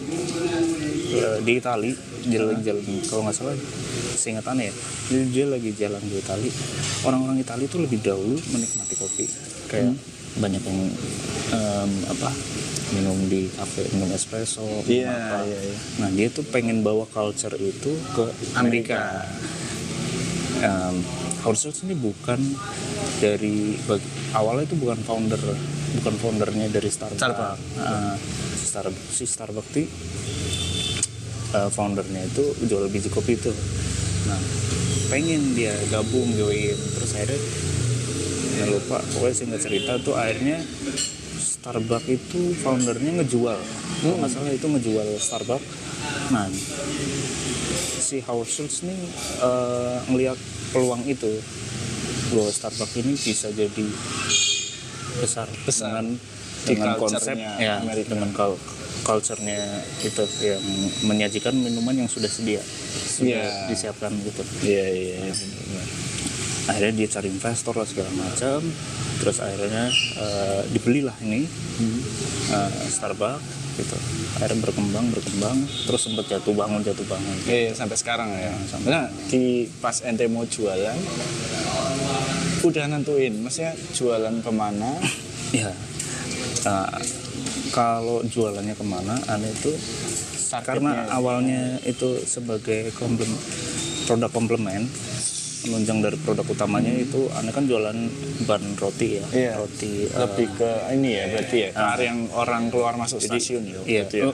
di Itali jalan-jalan, kalau nggak salah seingatannya ya, dia lagi jalan di Itali, orang-orang Itali tuh lebih dahulu menikmati kopi, kayak banyak yang minum di kafe, minum espresso, Nah dia tuh pengen bawa culture itu ke Amerika. Howard Schultz ini bukan dari awalnya itu bukan foundernya dari Starbucks. Starbucks itu foundernya itu jual biji kopi itu. Nah pengen dia gabung join, terus akhirnya lupa, pokoknya singkat cerita tuh akhirnya Starbucks itu foundernya ngejual, nggak salah itu ngejual Starbucks. Nah si Howard Schultz nih ngelihat peluang itu bahwa Starbucks ini bisa jadi besar dengan konsep dengan culture-nya itu yang menyajikan minuman yang sudah disiapkan gitu. Iya. Akhirnya dia cari investor lah segala macam, terus akhirnya dibelilah ini Starbucks gitu. Akhirnya berkembang, terus sempat jatuh bangun. Iya, sampai sekarang ya. Nah, pas ente mau jualan, udah nentuin, maksudnya jualan kemana? Ya, kalau jualannya kemana, aneh itu karena awalnya itu sebagai produk komplement, menunjang dari produk utamanya itu aneh kan jualan ban roti ya. Iya. Roti lebih ke ini ya berarti ya, ke yang orang keluar masuk stasiun ya. Iya.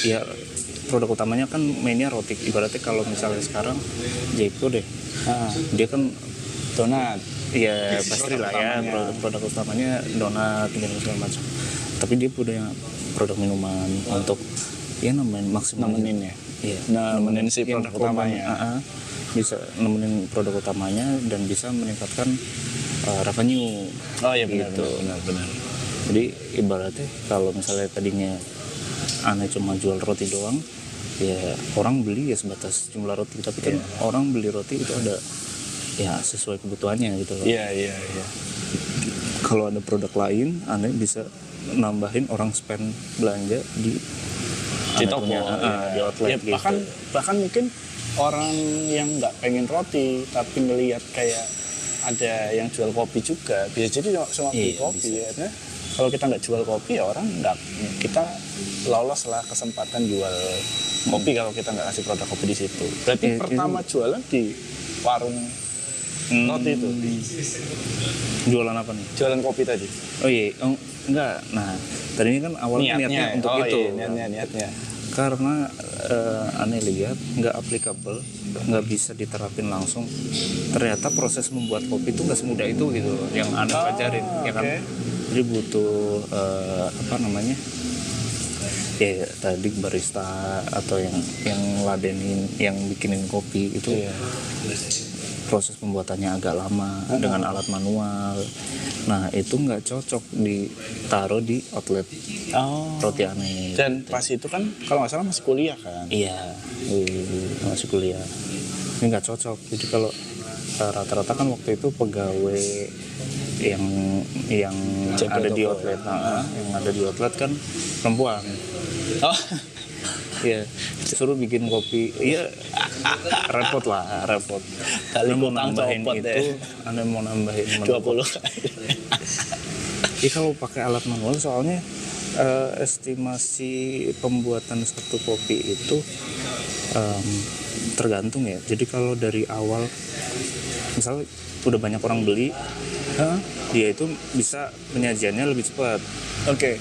Ya produk utamanya kan mainnya roti. Ibaratnya kalau misalnya sekarang Jeko deh. Dia kan donat. Iya pasti lah ya, produk utamanya donat gitu segala macam. Tapi dia punya produk minuman untuk nemenin maksimal. Nemenin ya. Iya. Nemenin si produk utamanya. Bisa nemenin produk utamanya dan bisa meningkatkan revenue. Oh iya benar. Jadi ibaratnya kalau misalnya tadinya aneh cuma jual roti doang, ya orang beli ya sebatas jumlah roti, tapi kan orang beli roti itu ada ya sesuai kebutuhannya gitu loh. Iya. Kalau ada produk lain, aneh bisa nambahin orang spend belanja di toko, di outlet gitu. Bahkan mungkin orang yang nggak pengen roti tapi ngelihat kayak ada yang jual kopi juga, bisa jadi cuma beli kopi ya. Nah, kalau kita nggak jual kopi ya orang nggak, kita lolos lah kesempatan jual kopi kalau kita nggak kasih produk kopi di situ. Berarti pertama jualan di warung Roti itu. Jualan apa nih? Jualan kopi tadi. Oh iya, enggak. Nah, tadinya kan awalnya niatnya untuk itu. Iya, niatnya. Karena aneh lihat nggak applicable, nggak bisa diterapin langsung. Ternyata proses membuat kopi itu nggak semudah itu gitu loh, yang aneh pelajarin, ya kan? Jadi butuh apa namanya? Ya tadi barista atau yang ladenin, yang bikinin kopi itu. Proses pembuatannya agak lama dengan alat manual. Nah itu nggak cocok ditaruh di outlet roti aneh. Dan pas itu kan kalau nggak salah masih kuliah kan? Iya, masih kuliah. Ini nggak cocok. Jadi kalau rata-rata kan waktu itu pegawai yang ada di outlet, yang ada di outlet kan perempuan. Oh. Iya, disuruh bikin kopi. Iya, repot. Kali Anda mau utang nambahin copot itu, Anda mau nambahin 20 kali. Iya, kalau pakai alat manual soalnya estimasi pembuatan satu kopi itu tergantung ya. Jadi kalau dari awal, misalnya udah banyak orang beli, dia itu bisa penyajiannya lebih cepat. Oke.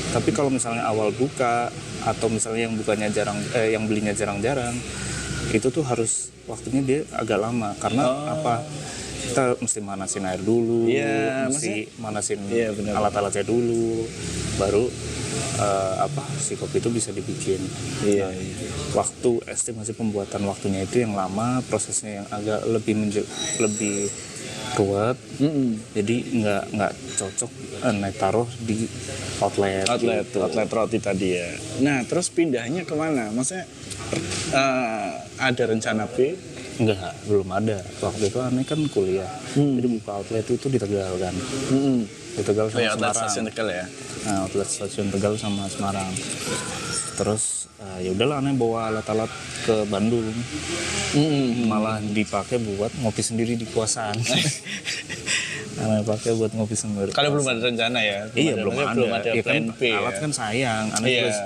Tapi kalau misalnya awal buka atau misalnya yang belinya jarang-jarang, itu tuh harus waktunya dia agak lama karena apa? Kita mesti manasin air dulu, mesti manasin alat-alatnya dulu, baru si kopi itu bisa dibikin. Iya. Waktu estimasi pembuatan waktunya itu yang lama, prosesnya yang agak lebih ruwet, jadi nggak cocok taruh di outlet roti tadi ya. Nah terus pindahnya kemana? Maksudnya ada rencana B? Enggak, belum ada. Waktu itu aneh kan kuliah, jadi buka outlet itu di Tegal kan. Di Tegal sama Semarang. Stasiun Tegal ya. Nah, outlet stasiun Tegal sama Semarang. Terus ya udahlah aneh bawa alat-alat ke Bandung. Malah dipakai buat ngopi sendiri di kosan. Aneh pakai buat ngopi sendiri. Kalau belum ada rencana ya? Iya, belum ada ya, plan kan, B. Alat kan sayang. Aneh terus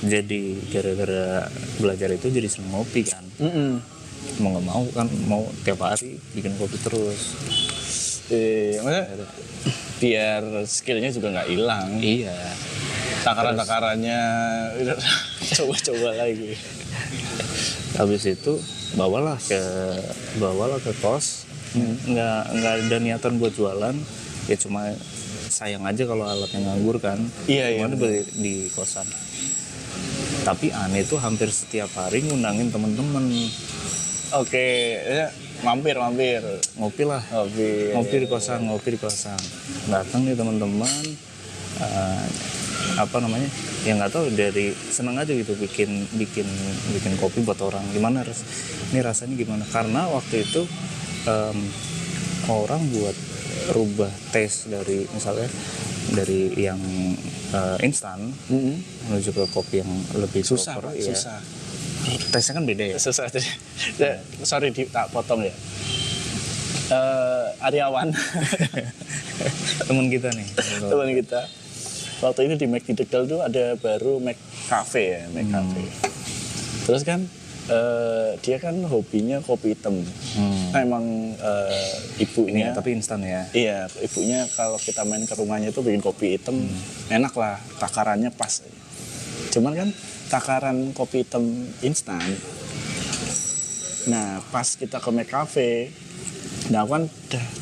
jadi gara-gara belajar itu jadi seneng ngopi kan. Mau nggak mau kan, mau tiap hari bikin kopi terus. Maksudnya biar skillnya juga nggak hilang. Iya. Takaran-takarannya coba-coba lagi. Habis itu bawalah ke kos. Nggak ada niatan buat jualan, ya cuma sayang aja kalau alatnya nganggur kan. Iya. Di kosan. Tapi aneh tuh hampir setiap hari ngundangin temen-temen. Oke, ya, mampir. Ngopi lah. Ngopi di kosan. Datang nih teman-teman. Apa namanya? Ya nggak tahu, dari seneng aja gitu bikin kopi buat orang. Gimana ini rasanya gimana? Karena waktu itu orang buat rubah taste dari misalnya dari yang instan menuju ke kopi yang lebih susah. Tesnya kan beda ya. Susah. Sorry tak potong ya. Aryawan teman kita nih. Teman kita. Waktu itu di Mac di Tegal tuh ada baru Mac Cafe ya, Mac Cafe. Terus kan dia kan hobinya kopi hitam. Nah, emang ibunya tapi instan ya. Iya, ibunya kalau kita main ke rumahnya itu bikin kopi hitam enak lah, takarannya pas. Cuman kan takaran kopi hitam instan. Nah, pas kita ke Mac Cafe, nah kan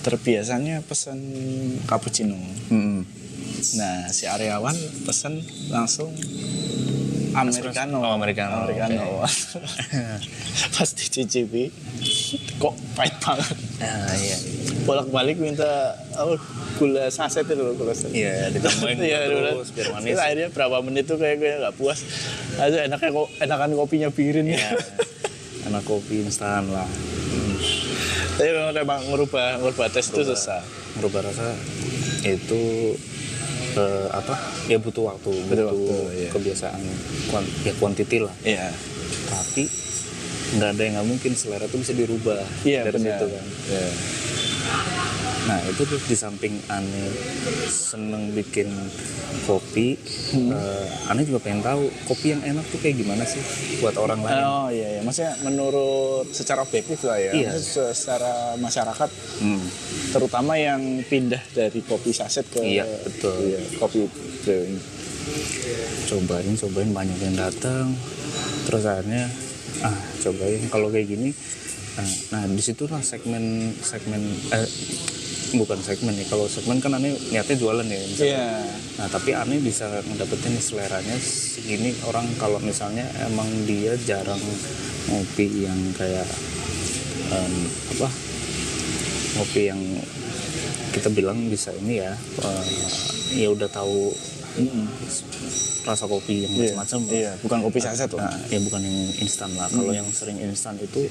terbiasanya pesen cappuccino. Nah, si Aryawan pesen langsung Americano. Okay. Pas dicicipi, kok pahit banget. Iya. Bolak-balik minta gula saset itu loh, gula saset. Iya, ditambahin terus biar manis. Akhirnya berapa menit tuh kayak gue nggak puas. Aja enakan kopinya pikirin ya. Enak kopi instan lah. Tapi memang ngerubah tes itu susah. Ngerubah rasa itu ya butuh waktu, kebiasaan, kuantiti lah. Iya. Tapi nggak ada yang nggak mungkin, selera itu bisa dirubah dari situ kan. Nah itu tuh di samping Ane seneng bikin kopi, Ane juga pengen tahu kopi yang enak tuh kayak gimana sih buat orang lain. Oh iya, maksudnya menurut secara objektif lah ya, Iya. maksudnya secara masyarakat, terutama yang pindah dari kopi saset ke Iya, betul. kopi brewing. Cobain banyak yang datang, terus akhirnya cobain kalau kayak gini. Nah disitulah segmen bukan segmen nih, kalau segmen kan Ane niatnya jualan ya misalnya. Iya. Nah tapi Ane bisa ngedapetin seleranya segini orang kalau misalnya emang dia jarang ngopi yang kayak ngopi yang kita bilang bisa ini ya, ya udah tahu rasa kopi yang macam-macam. Iya, bukan kopi saset tuh. Ya bukan yang instan lah. Kalau yang sering instan itu,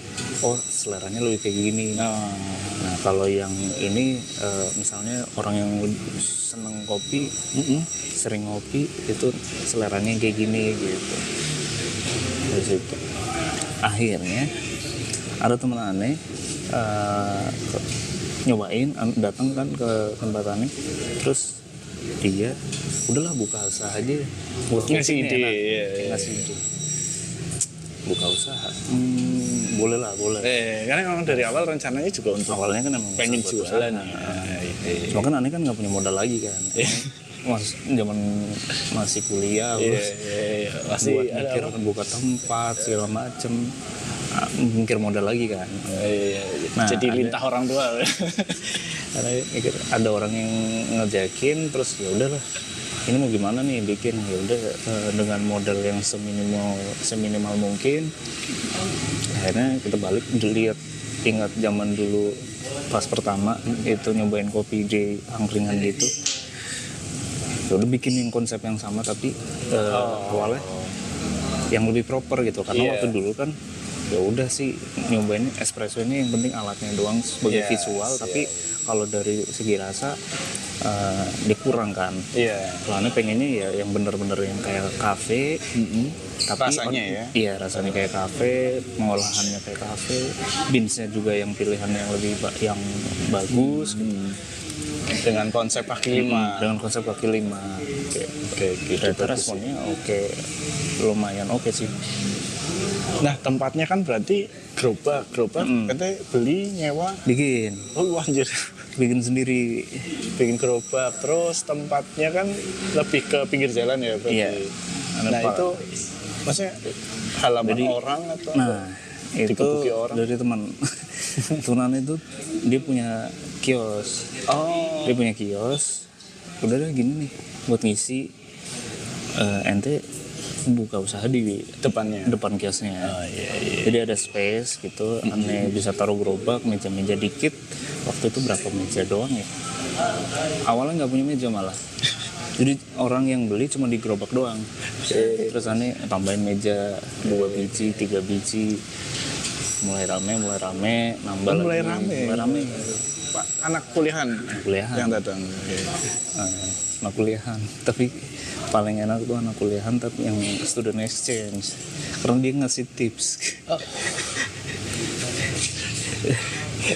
seleranya lebih kayak gini. Nah kalau yang ini misalnya orang yang seneng kopi, sering ngopi itu seleranya kayak gini gitu. Dari situ. Akhirnya ada teman Ane nyobain, datang kan ke tempat Ane, terus dia udahlah buka usaha aja buat ngasih ide, ngasih ide buka usaha, boleh. Karena memang dari awal rencananya juga untuk Awalnya kan emang pengen usaha buat jualan. usaha. Cuma kan Ane kan nggak punya modal lagi kan. Zaman masih kuliah, Masih buat mikir buka tempat segala macem, mikir modal lagi kan. Nah, jadi lintah orang tua. Karena mikir ada orang yang ngejakin, terus ya udahlah ini mau gimana nih bikin, ya udah dengan modal yang seminimal mungkin. Akhirnya kita balik ingat zaman dulu pas pertama itu nyobain kopi di angkringan gitu, ya udah bikin yang konsep yang sama tapi awalnya yang lebih proper gitu, karena waktu dulu kan ya udah sih nyobain espresso ini yang penting alatnya doang sebagai visual, tapi kalau dari segi rasa dia kurang kan. Soalnya pengennya ya yang bener-bener yang kayak kafe, tapi rasanya iya rasanya kayak kafe, pengolahannya kayak kafe, beansnya juga yang pilihan yang lebih yang bagus gitu. Dengan konsep kaki lima. Dengan konsep kaki lima. Oke, gitu. Responnya lumayan oke sih. Nah tempatnya kan berarti gerobak katanya beli nyewa Bikin anjir, bikin sendiri, bikin gerobak, terus tempatnya kan lebih ke pinggir jalan ya berarti. Iya. Nah itu maksudnya halaman orang atau itu dikebuki orang? dari teman tunan itu dia punya kios. Dia punya kios, udah deh gini nih buat ngisi, ente buka usaha di depan kiosnya. Jadi ada space gitu, Ane bisa taruh gerobak, meja-meja dikit. Waktu itu berapa meja doang ya? Awalnya nggak punya meja malah. Jadi orang yang beli cuma di gerobak doang. Terus Ane tambahin meja 2 biji, 3 biji. Mulai rame, nambah lagi. Mulai rame. Pak, anak kuliahan yang datang. Anak kuliahan, tapi paling enak tuh anak kuliahan tapi yang student exchange, karena dia ngasih tips.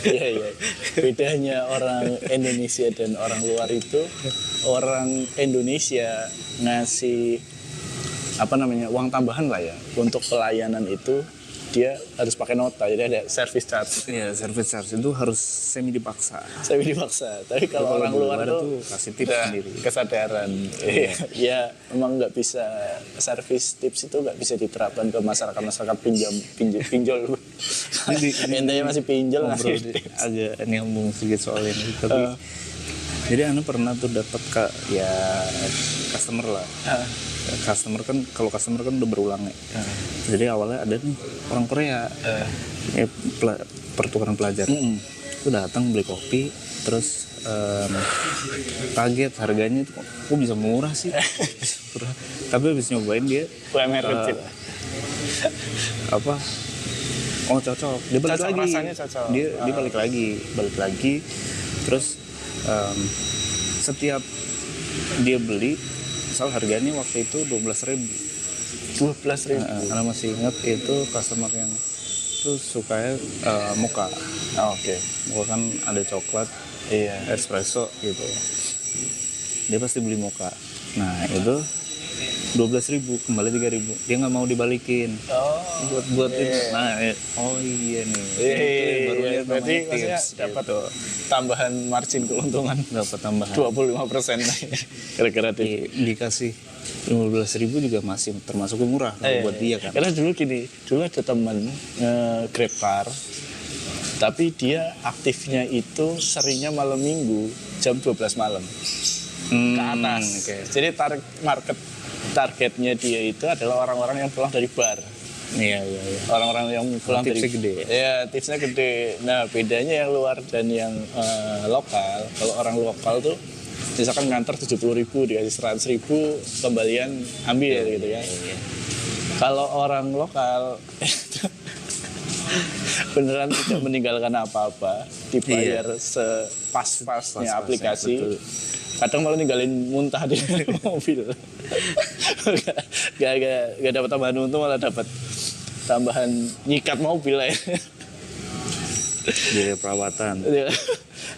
Iya. Bedanya orang Indonesia dan orang luar itu, orang Indonesia ngasih uang tambahan lah ya untuk pelayanan itu. Dia harus pakai nota, jadi ada service charge. Iya, service charge itu harus semi dipaksa. Tapi kalau orang luar tuh kasih tips sendiri. Kesadaran. Ya, emang nggak bisa, service tips itu nggak bisa diterapkan ke masyarakat pinjol. Intinya masih pinjol ngasih tips. Agak nyambung sedikit soal ini. Tapi jadi Anda pernah tuh dapat customer lah. Customer kan udah berulang ya. Jadi awalnya ada nih orang Korea, pertukaran pelajar. Itu datang beli kopi, terus kaget harganya kok bisa murah sih. Tapi habis nyobain dia UMR kecil. Cocok. Dia balik lagi. Rasanya cocok. Dia balik lagi. Terus setiap dia beli, misal harganya waktu itu 12.000. Karena masih ingat itu customer yang itu sukanya mocha. Mocha kan ada coklat, Iya. espresso gitu. Dia pasti beli mocha. Nah itu 12.000 kembali 3.000. Dia nggak mau dibalikin. Buat itu. Nah, oh iya nih. Itu baru dia berarti namanya maksudnya tips dapat gitu. tambahan margin keuntungan Dapat tambahan. 25% gara-gara tips. Dikasih 15.000 juga masih termasuk murah buat dia kan. Karena dulu ada temen Grab car, tapi dia aktifnya itu seringnya malam minggu jam 12 malam ke atas. Okay. Jadi targetnya dia itu adalah orang-orang yang pulang dari bar. Iya. Orang-orang yang pulang tipsnya dari gede. Ya, tipsnya gede. Nah, bedanya yang luar dan yang lokal. Kalau orang lokal tuh misalkan nganter 70.000 dikasih 100.000 kembalian ambil gitu ya. Kalau orang lokal beneran tidak meninggalkan apa-apa, dibayar sepas-pasnya aplikasi. Betul. Kadang malah ninggalin muntah di mobil. Gak dapat tambahan untung, malah dapat tambahan nyikat mobil ya. Biaya perawatan.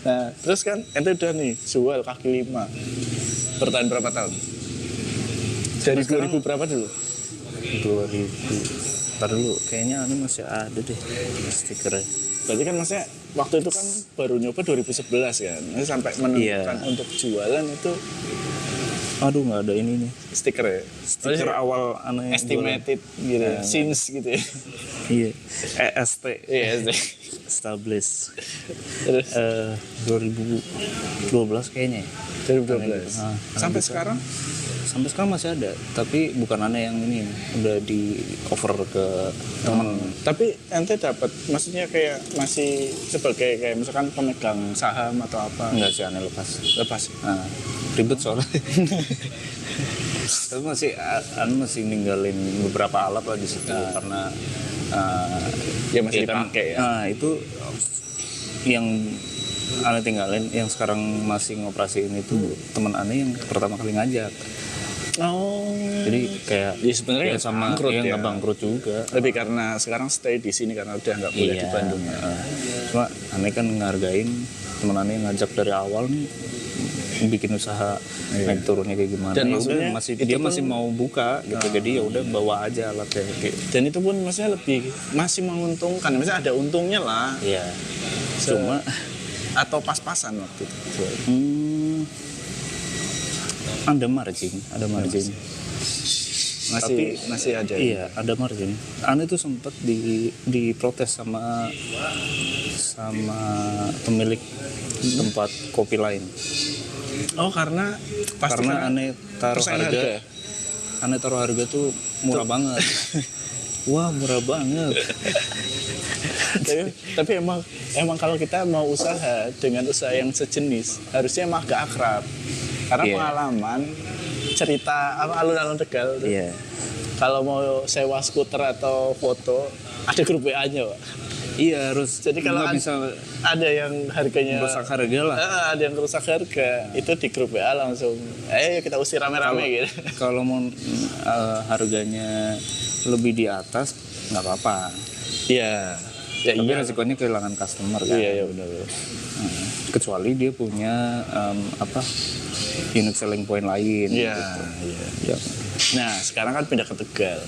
Nah, terus kan ente udah nih jual kaki lima. Bertahan berapa tahun? Dari 2000 berapa dulu? 2000. Ntar dulu, kayaknya ini masih ada deh stikernya. Berarti kan maksudnya waktu itu kan baru nyoba 2011 kan. Ini sampai menemukan untuk jualan itu aduh nggak ada ini nih. stiker ya. Stiker awal aneh Estimated gitu. Since gitu ya. Iya. EST. Iya, Established. Terus 2012 kayaknya. 2012. Sampai sekarang? Sampai sekarang masih ada, tapi bukan aneh yang ini, udah di cover ke teman. Tapi ente dapat, maksudnya kayak masih sebagai kayak misalkan pemegang saham atau apa? Enggak sih, aneh lepas. Nah, ribet soalnya. Tapi masih ninggalin beberapa alat lah di situ karena ya masih dipakai ya. Nah, itu yang aneh tinggalin, yang sekarang masih ngoperasiin itu teman aneh yang pertama kali ngajak. Oh. Jadi kayak ya sebenarnya sama nggak bangkrut juga. Lebih karena sekarang stay di sini karena udah nggak boleh di Bandung ya. Cuma aneh kan ngehargain teman aneh ngajak dari awal nih bikin usaha naik turunnya kayak gimana. Dan maksudnya dia masih mau buka gitu. Jadi ya udah bawa aja alatnya gitu. Dan itu pun maksudnya masih menguntungkan. Maksudnya ada untungnya lah. Iya. Cuma atau pas-pasan waktu itu. Ada margin. Masih ada. Iya, ada margin. Ane tuh sempat diprotes sama pemilik tempat kopi lain. Oh, karena Ane taruh harga. Ane taruh harga tuh murah banget. Wah, murah banget. tapi emang kalau kita mau usaha dengan usaha yang sejenis, harusnya emang agak akrab. Karena pengalaman cerita alun-alun Tegal tuh. Kalau mau sewa skuter atau foto ada grup WA-nya, Pak. Iya, harus. Jadi kalau bisa ada yang harganya rusak harga lah. Ada yang rusak harga, itu di grup WA langsung kita usir rame-rame gitu. Kalau mau harganya lebih di atas nggak apa-apa. Iya. Tapi resikonya kehilangan customer kan. Iya benar. Kecuali dia punya unique selling point lain. Iya. Gitu. Ya. Nah, sekarang kan pindah ke Tegal.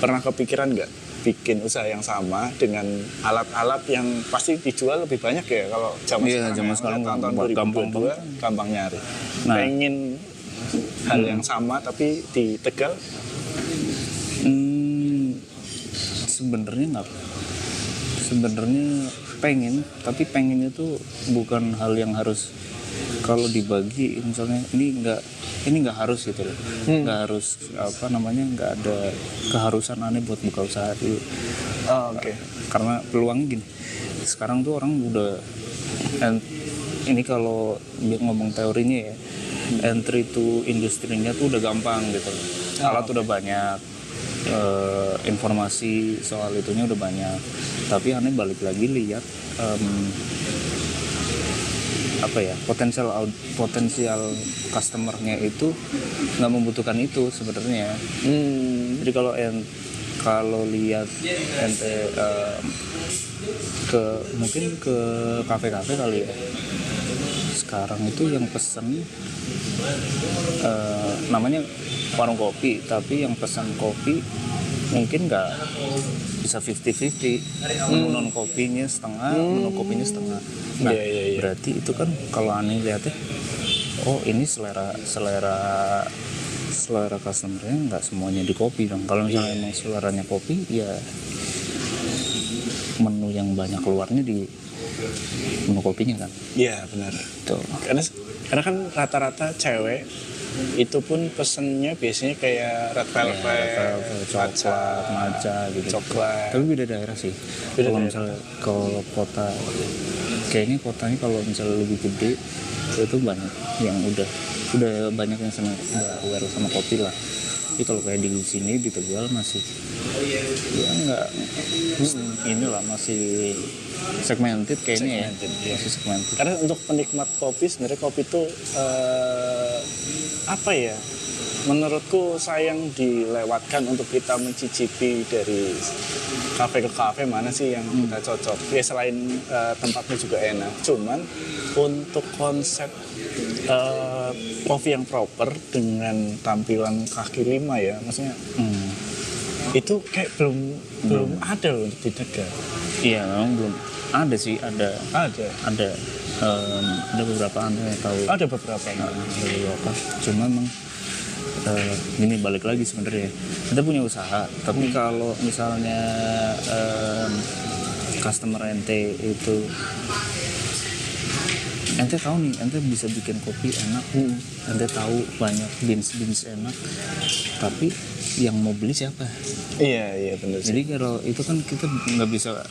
Pernah kepikiran nggak bikin usaha yang sama dengan alat-alat yang pasti dijual lebih banyak ya kalau zaman sekarang tahun 2022 gampang nyari. Nah, pengen hal yang sama tapi di Tegal? Sebenarnya pengen, tapi pengennya tuh bukan hal yang harus kalau dibagi misalnya ini nggak harus gitu loh. Nggak harus nggak ada keharusan aneh buat buka usaha dulu. Oke. Karena peluangnya gini, sekarang tuh orang udah ini kalau dia ngomong teorinya ya, entry to industrinya tuh udah gampang gitu. Alat udah banyak, informasi soal itunya udah banyak, tapi aneh balik lagi lihat potensial customernya itu nggak membutuhkan itu sebenarnya. Jadi kalau lihat ente mungkin ke kafe-kafe kali ya. Sekarang itu yang pesen namanya warung kopi, tapi yang pesan kopi mungkin nggak bisa 50-50. Menu non kopinya setengah, menu kopinya setengah. Nah, berarti itu kan kalau aneh lihatnya, oh ini selera customernya nggak semuanya di kopi dong. Kalau misalnya emang seleranya kopi, ya menu yang banyak keluarnya di menu kopinya kan. Iya benar. Tuh. Karena kan rata-rata cewek itu pun pesennya biasanya kayak red velvet, coklat, matcha gitu. Coklat. Tapi beda daerah sih. Kalau misalnya kalau kota, kayaknya kotanya kalau misalnya lebih gede itu banyak yang udah banyak yang udah aware sama kopi lah. Tapi kalau kayak di sini di Tegal masih ya enggak inilah masih segmented kayaknya ya. Masih segmented. Karena untuk penikmat kopi sebenarnya kopi itu apa ya? Menurutku sayang dilewatkan untuk kita mencicipi dari kafe ke kafe mana sih yang kita cocok. Ya selain tempatnya juga enak. Cuman untuk konsep kopi yang proper dengan tampilan kaki lima ya, maksudnya itu kayak belum ada loh untuk di Tegal. Iya, memang belum ada sih, ada beberapa anda yang tahu. Ada beberapa. Cuma memang gini balik lagi sebenarnya kita punya usaha, tapi kalau misalnya customer ente itu ente tahu nih, ente bisa bikin kopi enak, ente tahu banyak beans enak, tapi yang mau beli siapa? Iya benar. Jadi kalau itu kan kita nggak bisa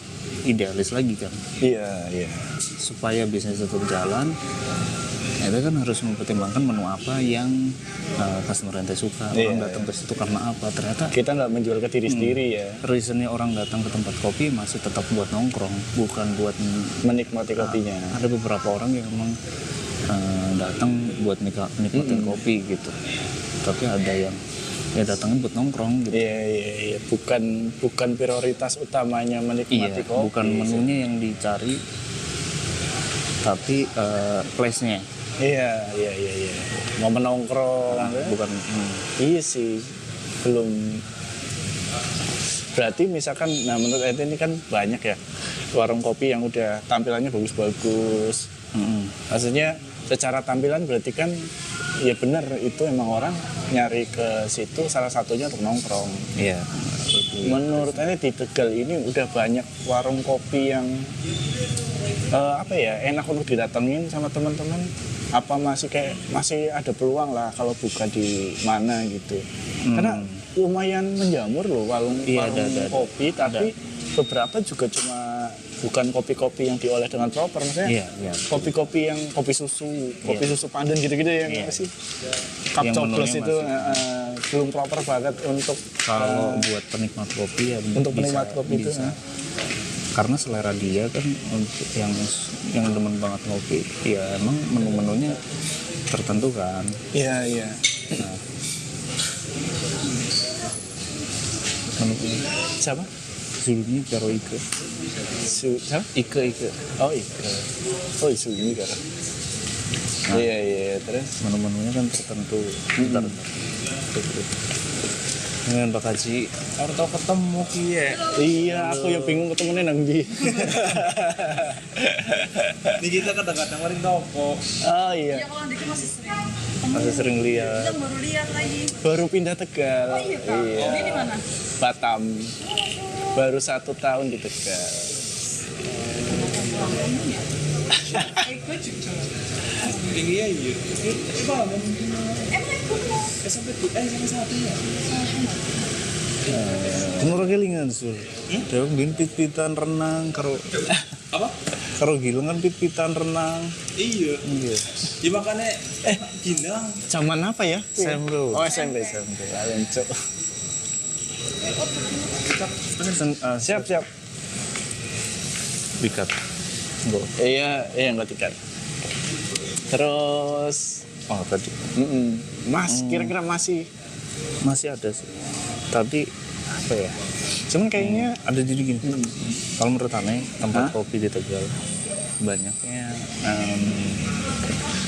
idealis lagi kan. Iya. Supaya bisnis tetap jalan, itu kan harus mempertimbangkan menu apa yang customer ente suka. Orang datang ke situ karena apa? Ternyata kita nggak menjual ke diri sendiri ya. Reasonnya orang datang ke tempat kopi masih tetap buat nongkrong, bukan buat menikmati kopinya. Ada beberapa orang yang memang datang buat nikmatin kopi gitu. Tapi ada yang ya datangnya buat nongkrong gitu. Iya. Bukan prioritas utamanya menikmati kopi. Bukan menunya yang dicari, tapi place-nya. Iya. Mau menongkrong. Bukan. Iya sih. Belum. Berarti misalkan, nah menurut ente ini kan banyak ya warung kopi yang udah tampilannya bagus-bagus. Maksudnya secara tampilan berarti kan ya benar itu emang orang nyari ke situ salah satunya untuk nongkrong. Iya. Menurut ente di Tegal ini udah banyak warung kopi yang enak untuk didatengin sama teman-teman. Apa masih ada peluang lah kalau buka di mana gitu. Karena lumayan menjamur loh warung kopi, tapi beberapa juga cuma bukan kopi-kopi yang diolah dengan proper, maksudnya kopi-kopi yang kopi susu pandan gitu-gitu yang sih cup coklat itu belum proper banget untuk kalau buat penikmat kopi ya untuk penikmat kopi itu karena selera dia kan untuk yang demen banget ngopi ya emang menu-menunya tertentu kan. Iya. Menu siapa? Zulmi karo Ike. Siapa? Ike. Oh Ike. Oh Zulmi karo. Iya terus menu-menunya kan tertentu. Dengan Pak Haji harus tau ketemu kiye. Iya, aku yang bingung ketemunya nang ndi. Ini kita kadang-kadang maring toko. Oh iya. Iya, kalau dikit masih Masih sering lihat. Kita baru lihat lagi. Baru pindah Tegal. Oh iya, Kak. Iya. Ini di mana? Batam. Baru 1 tahun di Tegal. Ikut. Ini ya iya. Emang ikut mau? SMP 1 ya. Kemurah kelingan sul. Dewa ngin pit-pitan renang karo apa? Karo gilengan pit-pitan renang. Iya. Ya makanya gila. Zaman apa ya? SMP. Oh SMP. Kalian cok. Siap. Dikat. Enggak. Iya enggak tiket. Terus Tadi Mas, kira-kira masih ada sih. Tapi apa ya? Cuman kayaknya Ada jadi gini. Kalau menurut aneh tempat kopi di Tegal banyaknya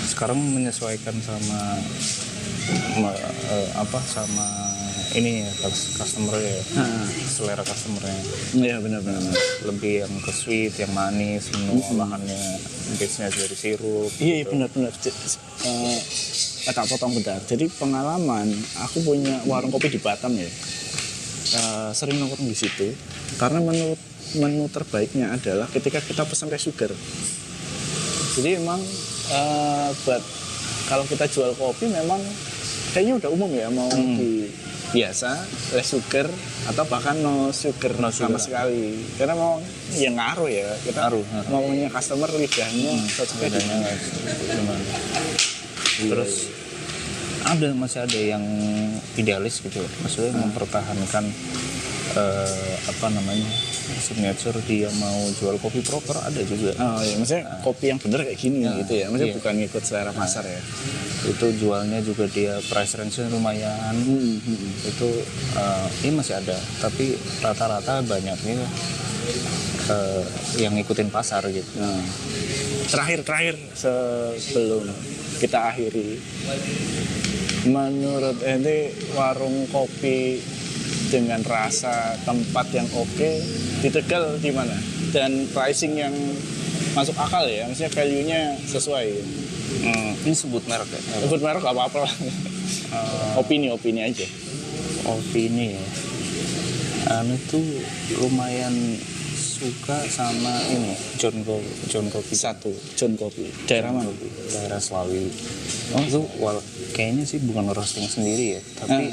sekarang menyesuaikan sama sama ini ya customer ya, selera customernya. iya benar-benar. Lebih yang ke sweet, yang manis, menu olahannya base-nya dari sirup. Iya benar-benar. Tak potong bentar. Jadi pengalaman aku punya warung kopi di Batam ya. Sering nongkrong di situ karena menu terbaiknya adalah ketika kita pesan rice sugar. Jadi memang buat kalau kita jual kopi memang kayaknya udah umum ya mau di biasa rice sugar atau bahkan no sugar sama sekali. Karena mau ya ngaruh ya kita maunya customer lidahnya cocoknya di mana. Terus masih ada yang idealis gitu ya, maksudnya mempertahankan signature dia mau jual kopi proper ada juga. Oh iya, maksudnya kopi yang bener kayak gini gitu ya, maksudnya bukan ngikut selera pasar ya. Itu jualnya juga dia price range-nya lumayan. Itu ini masih ada, tapi rata-rata banyaknya yang ngikutin pasar gitu. Terakhir sebelum kita akhiri, menurut ente warung kopi dengan rasa tempat yang oke di Tegal di mana? Dan pricing yang masuk akal ya, maksudnya value-nya sesuai. Ini sebut merek ya? Sebut merek gak apa-apa lah. Opini aja. Opini ya. Anu tuh lumayan suka sama ini John Kopi. Satu, John Kopi. Daerah mana? Daerah Slawi. Itu kayaknya sih bukan roasting sendiri ya, tapi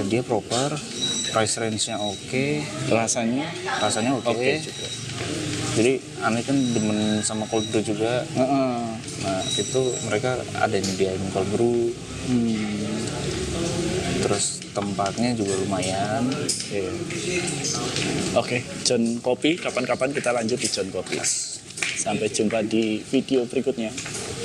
dia proper, price range-nya oke, Rasanya oke juga. Jadi aneh kan demen sama cold brew juga. Nah itu mereka ada nyediain cold brew. Terus tempatnya juga lumayan. Oke, John Kopi. Kapan-kapan kita lanjut di John Kopi. Sampai jumpa di video berikutnya.